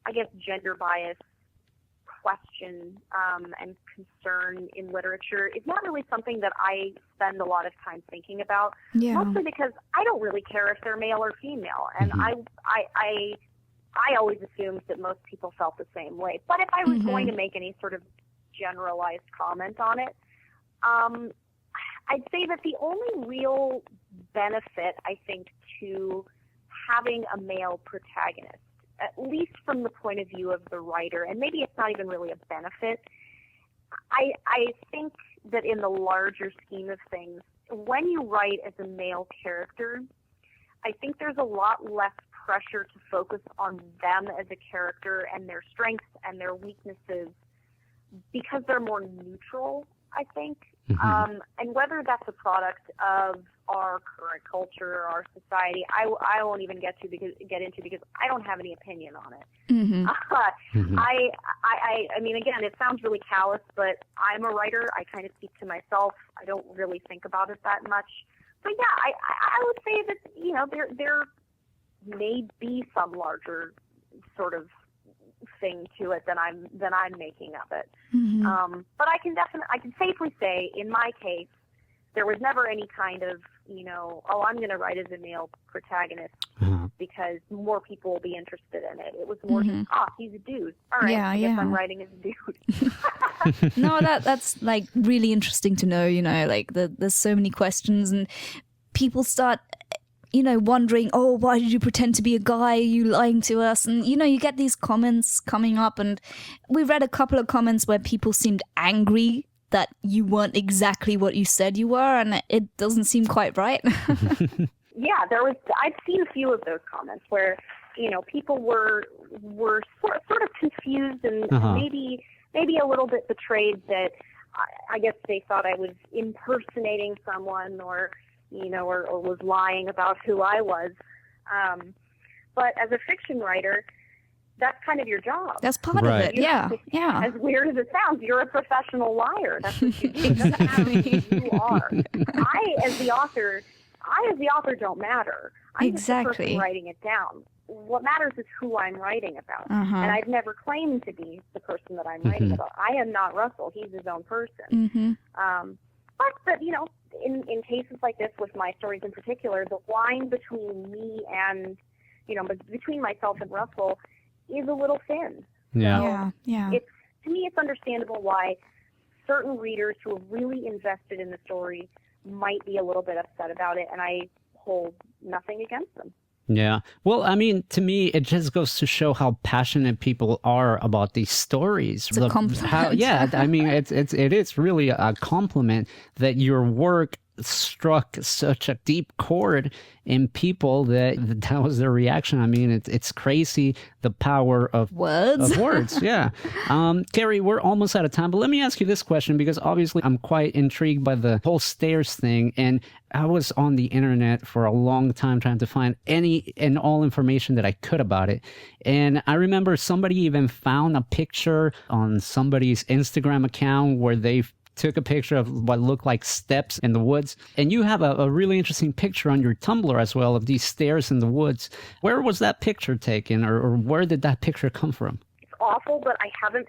I guess, gender bias question and concern in literature is not really something that I spend a lot of time thinking about. Yeah. Mostly because I don't really care if they're male or female, and I always assumed that most people felt the same way. But if I was going to make any sort of generalized comment on it, I'd say that the only real benefit, I think, to having a male protagonist, at least from the point of view of the writer, and maybe it's not even really a benefit, I think that in the larger scheme of things, when you write as a male character, I think there's a lot less pressure to focus on them as a character and their strengths and their weaknesses because they're more neutral, I think. And whether that's a product of our current culture or our society, I won't even get into because I don't have any opinion on it. I mean, again, it sounds really callous, but I'm a writer. I kind of speak to myself. I don't really think about it that much. But yeah, I would say that there may be some larger sort of thing to it than I'm making of it. But I can safely say, in my case, there was never any kind of, I'm going to write as a male protagonist because more people will be interested in it. It was more just, he's a dude. All right, I guess I'm writing as a dude. No, that's like really interesting to know, like there's so many questions and people start wondering, oh, why did you pretend to be a guy? Are you lying to us? And, you get these comments coming up, and we read a couple of comments where people seemed angry that you weren't exactly what you said you were, and it doesn't seem quite right. Yeah, I've seen a few of those comments where, people were sort of confused and maybe a little bit betrayed that I guess they thought I was impersonating someone or was lying about who I was. But as a fiction writer, that's kind of your job. That's part of it. Yeah. As weird as it sounds, you're a professional liar. That's what you do. It doesn't matter who you are. I, as the author, don't matter. I'm just the person writing it down. What matters is who I'm writing about. And I've never claimed to be the person that I'm writing about. I am not Russell. He's his own person. But in cases like this, with my stories in particular, the line between me and, between myself and Russell is a little thin. Yeah. To me, it's understandable why certain readers who are really invested in the story might be a little bit upset about it, and I hold nothing against them. Yeah. Well, I mean, to me, it just goes to show how passionate people are about these stories. It's a compliment. I mean, it is really a compliment that your work struck such a deep chord in people that was their reaction. I mean, it's crazy, the power of words. Yeah. Carrie, we're almost out of time, but let me ask you this question, because obviously I'm quite intrigued by the whole stairs thing, and I was on the internet for a long time trying to find any and all information that I could about it. And I remember somebody even found a picture on somebody's Instagram account where they took a picture of what looked like steps in the woods. And you have a really interesting picture on your Tumblr as well of these stairs in the woods. Where was that picture taken, or where did that picture come from? It's awful, but I haven't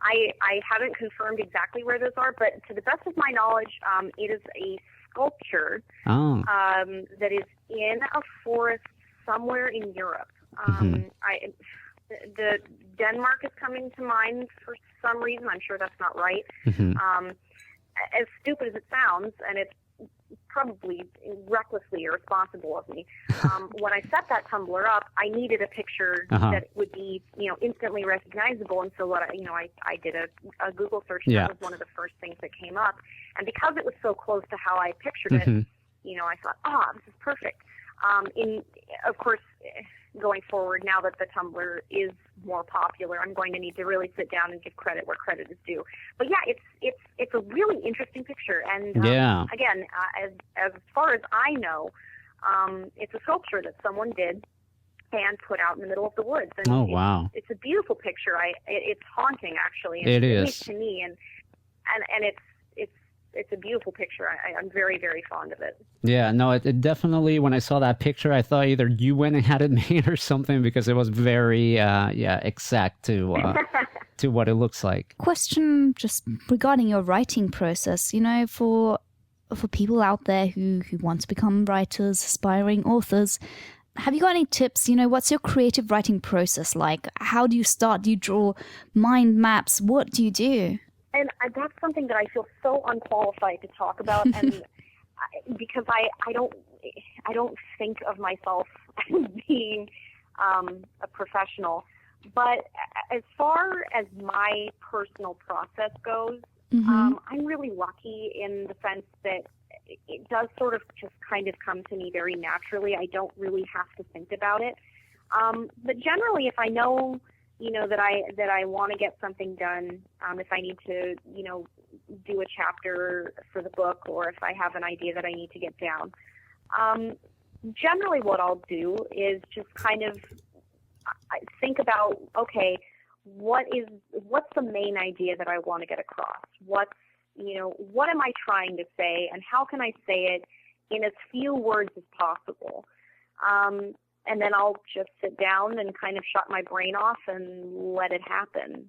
I haven't confirmed exactly where those are, but to the best of my knowledge, it is a sculpture that is in a forest somewhere in Europe. The Denmark is coming to mind for some reason. I'm sure that's not right. As stupid as it sounds, and it's probably recklessly irresponsible of me. When I set that Tumblr up, I needed a picture that would be, instantly recognizable. And so I did a Google search, and that was one of the first things that came up. And because it was so close to how I pictured it, I thought, this is perfect. Of course, going forward, now that the Tumblr is more popular, I'm going to need to really sit down and give credit where credit is due. But yeah, it's a really interesting picture, and again, as far as I know, it's a sculpture that someone did and put out in the middle of the woods. And wow! It's a beautiful picture. It's haunting, actually. It is, at least to me, and it's a beautiful picture. I'm very, very fond of it. Yeah, no, it definitely, when I saw that picture, I thought either you went and had it made or something, because it was very, exact to what it looks like. Question just regarding your writing process, for people out there who want to become writers, aspiring authors, have you got any tips? What's your creative writing process like? How do you start? Do you draw mind maps? What do you do? And that's something that I feel so unqualified to talk about, and because I don't think of myself as being a professional. But as far as my personal process goes, I'm really lucky in the sense that it does sort of just kind of come to me very naturally. I don't really have to think about it. But generally, if I know that I want to get something done, if I need to, do a chapter for the book, or if I have an idea that I need to get down. Generally what I'll do is just kind of think about, okay, what's the main idea that I want to get across? What am I trying to say, and how can I say it in as few words as possible? And then I'll just sit down and kind of shut my brain off and let it happen.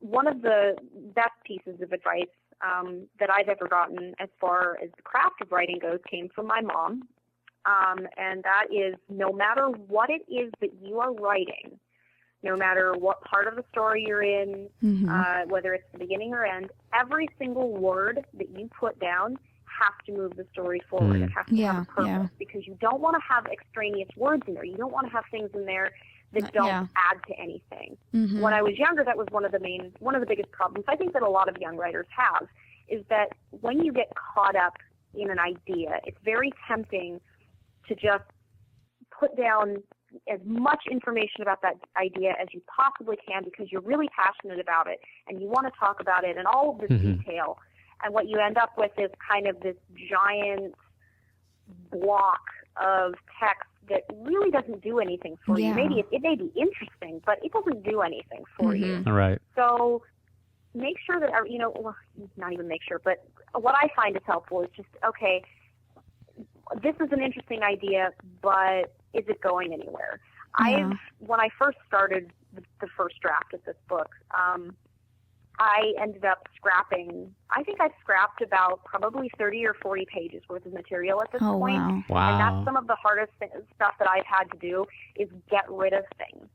One of the best pieces of advice that I've ever gotten as far as the craft of writing goes came from my mom. And that is, no matter what it is that you are writing, no matter what part of the story you're in, whether it's the beginning or end, every single word that you put down has to move the story forward. It has to have a purpose, because you don't want to have extraneous words in there. You don't want to have things in there that don't add to anything. When I was younger, that was one of the biggest problems I think that a lot of young writers have, is that when you get caught up in an idea, it's very tempting to just put down as much information about that idea as you possibly can, because you're really passionate about it and you want to talk about it and all of this detail. And what you end up with is kind of this giant block of text that really doesn't do anything for you. Maybe it may be interesting, but it doesn't do anything for you. All right. So make sure that, not even make sure, but what I find is helpful is just, okay, this is an interesting idea, but is it going anywhere? When I first started the first draft of this book, I ended up scrapping, I think I scrapped about probably 30 or 40 pages worth of material at this point. Wow. And that's some of the hardest stuff that I've had to do, is get rid of things.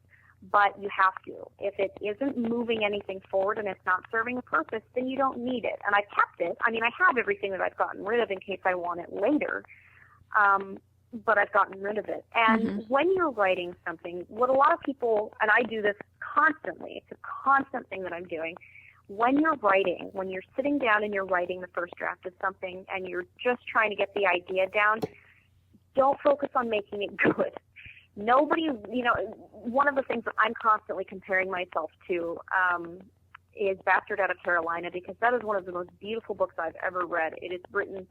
But you have to. If it isn't moving anything forward and it's not serving a purpose, then you don't need it. And I kept it. I mean, I have everything that I've gotten rid of in case I want it later. But I've gotten rid of it. And when you're writing something, what a lot of people, and I do this constantly, it's a constant thing that I'm doing, when you're writing, when you're sitting down and you're writing the first draft of something and you're just trying to get the idea down, don't focus on making it good. Nobody, one of the things that I'm constantly comparing myself to is Bastard Out of Carolina, because that is one of the most beautiful books I've ever read. It is written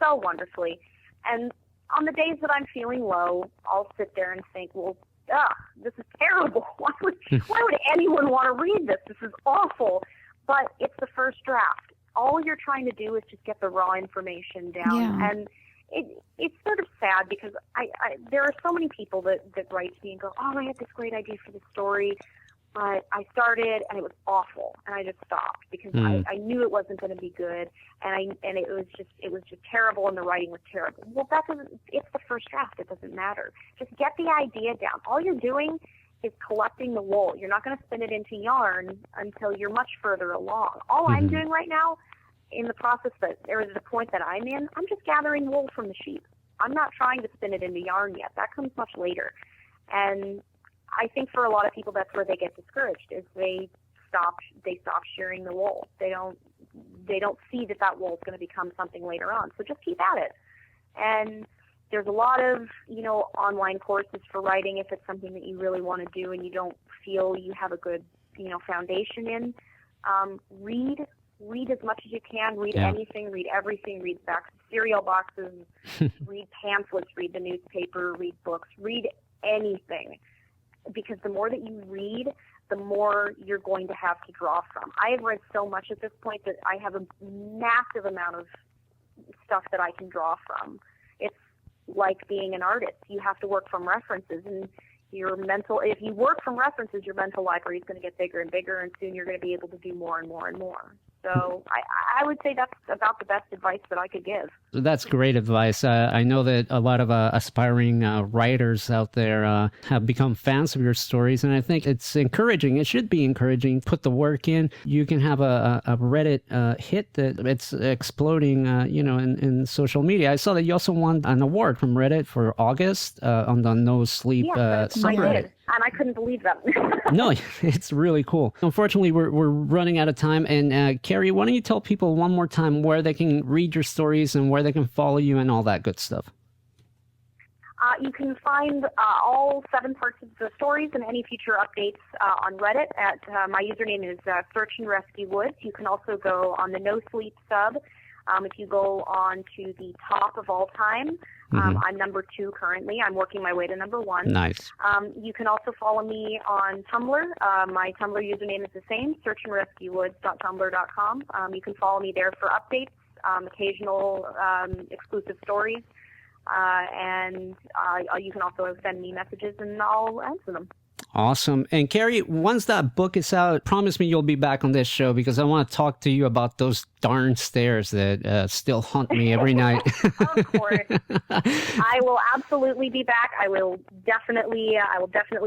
so wonderfully. And on the days that I'm feeling low, I'll sit there and think, well, this is terrible. Why would anyone want to read this? This is awful. But it's the first draft. All you're trying to do is just get the raw information down. And it's sort of sad, because there are so many people that write to me and go, I had this great idea for the story, but I started and it was awful, and I just stopped because I knew it wasn't going to be good, and it was just terrible, and the writing was terrible. Well, it's the first draft. It doesn't matter. Just get the idea down. All you're doing is collecting the wool. You're not going to spin it into yarn until you're much further along. All I'm doing right now in the process or the point that I'm in, I'm just gathering wool from the sheep. I'm not trying to spin it into yarn yet. That comes much later. And I think for a lot of people, that's where they get discouraged, is they stop shearing the wool. They don't see that wool is going to become something later on. So just keep at it. And there's a lot of, online courses for writing if it's something that you really want to do and you don't feel you have a good, foundation in. Read as much as you can. Read anything, read everything, read back cereal boxes, read pamphlets, read the newspaper, read books, read anything. Because the more that you read, the more you're going to have to draw from. I have read so much at this point that I have a massive amount of stuff that I can draw from. It's like being an artist. You have to work from references, and if you work from references, your mental library is going to get bigger and bigger, and soon you're going to be able to do more and more and more. So I would say that's about the best advice that I could give. That's great advice. I know that a lot of aspiring writers out there have become fans of your stories, and I think it's encouraging. It should be encouraging. Put the work in. You can have a Reddit hit that it's exploding, in social media. I saw that you also won an award from Reddit for August on the NoSleep subreddit. I did, and I couldn't believe that. No, it's really cool. Unfortunately, we're running out of time. And Carrie, why don't you tell people one more time where they can read your stories and where they can follow you and all that good stuff? You can find all 7 parts of the stories and any future updates on Reddit at my username is SearchAndRescueWoods. You can also go on the NoSleep sub. If you go on to the top of all time, I'm number 2 currently. I'm working my way to number 1. Nice. You can also follow me on Tumblr. My Tumblr username is the same, searchandrescuewoods.tumblr.com. You can follow me there for updates, occasional exclusive stories, and you can also send me messages and I'll answer them. Awesome. And Carrie, once that book is out, promise me you'll be back on this show because I want to talk to you about those darn stairs that still haunt me every night. Of course. I will absolutely be back. I will definitely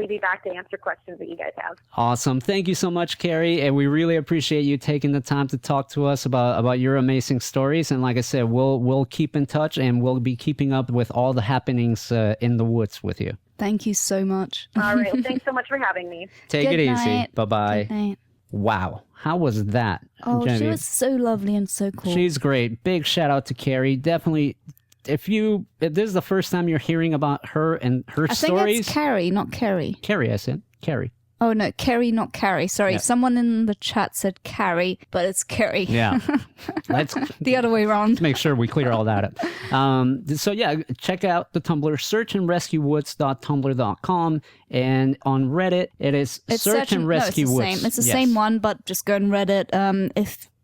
be back to answer questions that you guys have. Awesome. Thank you so much, Carrie. And we really appreciate you taking the time to talk to us about your amazing stories. And like I said, we'll keep in touch and we'll be keeping up with all the happenings in the woods with you. Thank you so much. All right. Well, thanks so much for having me. Take it easy. Night. Bye-bye. Good night. Wow. How was that? Oh, Genevieve? she was so lovely and so cool. She's great. Big shout out to Carrie. Definitely, if this is the first time you're hearing about her and her stories. I think it's Carrie, not Kerry. Carrie, I said. Carrie. Oh, no, Kerry, not Carrie. Sorry, Yeah. someone in the chat said Carrie, but it's Kerry. Yeah. Let's the other way around. make sure we clear all that up. So yeah, check out the Tumblr, searchandrescuewoods.tumblr.com. And on Reddit, it's Search and Rescue it's the Woods. same. It's the Yes. same one, but just go on Reddit.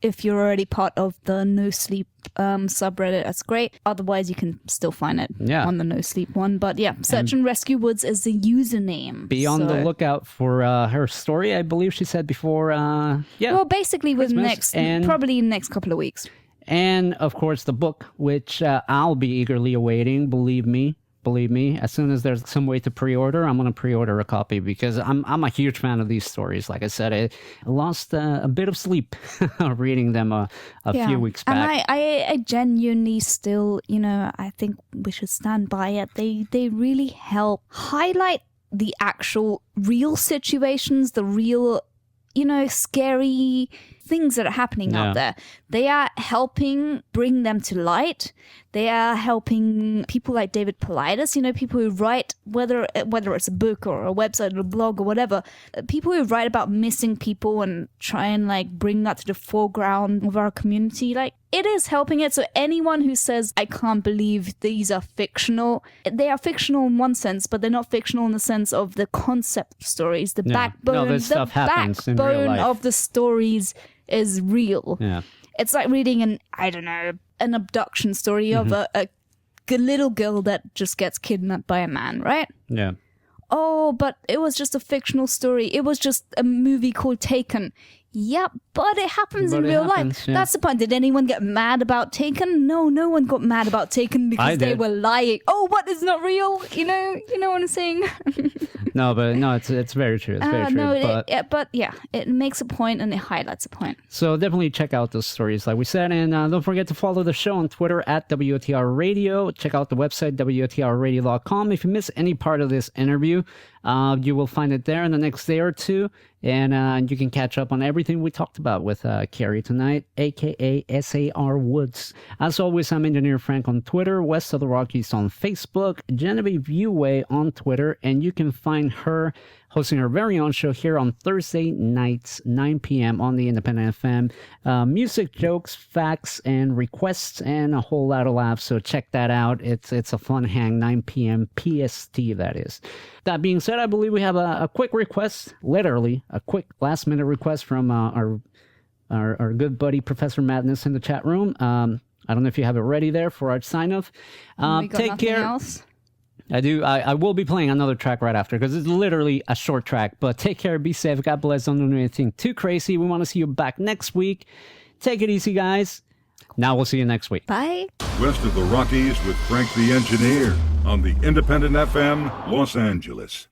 If you're already part of the NoSleep subreddit, that's great. Otherwise, you can still find it on the NoSleep one. But yeah, Search and Rescue Woods is the username. Be on the lookout for her story, I believe she said before. Well, basically, Christmas probably in the next couple of weeks. And of course, the book, which I'll be eagerly awaiting. Believe me, as soon as there's some way to pre-order, I'm going to pre-order a copy because I'm a huge fan of these stories. Like I said, I lost a bit of sleep reading them a few weeks back. And I genuinely still, I think we should stand by it. They really help highlight the actual real situations, the real, scary things that are happening out there. They are helping bring them to light. They are helping people like David Paulides, people who write, whether it's a book or a website or a blog or whatever, people who write about missing people and try and bring that to the foreground of our community. It is helping it. So anyone who says, I can't believe these are fictional, they are fictional in one sense, but they're not fictional in the sense of the concept of stories, the backbone, this stuff happens in real life. of the stories is real. Yeah. It's like reading an abduction story of a little girl that just gets kidnapped by a man, right? Yeah. Oh, but it was just a fictional story. It was just a movie called Taken. Yep, but it happens But in it real happens, life. yeah. That's the point. Did anyone get mad about Taken? No, no one got mad about Taken because I they did. were lying. Oh, what is not real? You know what I'm saying? No, it's very true. It's very true. No, but it makes a point and it highlights a point. So definitely check out those stories, like we said, and don't forget to follow the show on Twitter at WOTR Radio. Check out the website WOTRradio.com. If you miss any part of this interview, you will find it there in the next day or two, and you can catch up on everything we talked about with Carrie tonight, aka SARwoods. As always, I'm Engineer Frank on Twitter, West of the Rockies on Facebook, Genevieve Viewway on Twitter, and you can find her hosting her very own show here on Thursday nights, 9 p.m. on the Independent FM. Music, jokes, facts, and requests, and a whole lot of laughs. So check that out. It's a fun hang, 9 p.m. PST, that is. That being said, I believe we have a quick request, literally a quick last-minute request from our good buddy Professor Madness in the chat room. I don't know if you have it ready there for our sign-off. We got Take nothing care. else? I do. I will be playing another track right after because it's literally a short track. But take care, be safe, God bless, don't do anything too crazy. We want to see you back next week. Take it easy, guys. Now we'll see you next week. Bye. West of the Rockies with Frank the Engineer on the Independent FM, Los Angeles.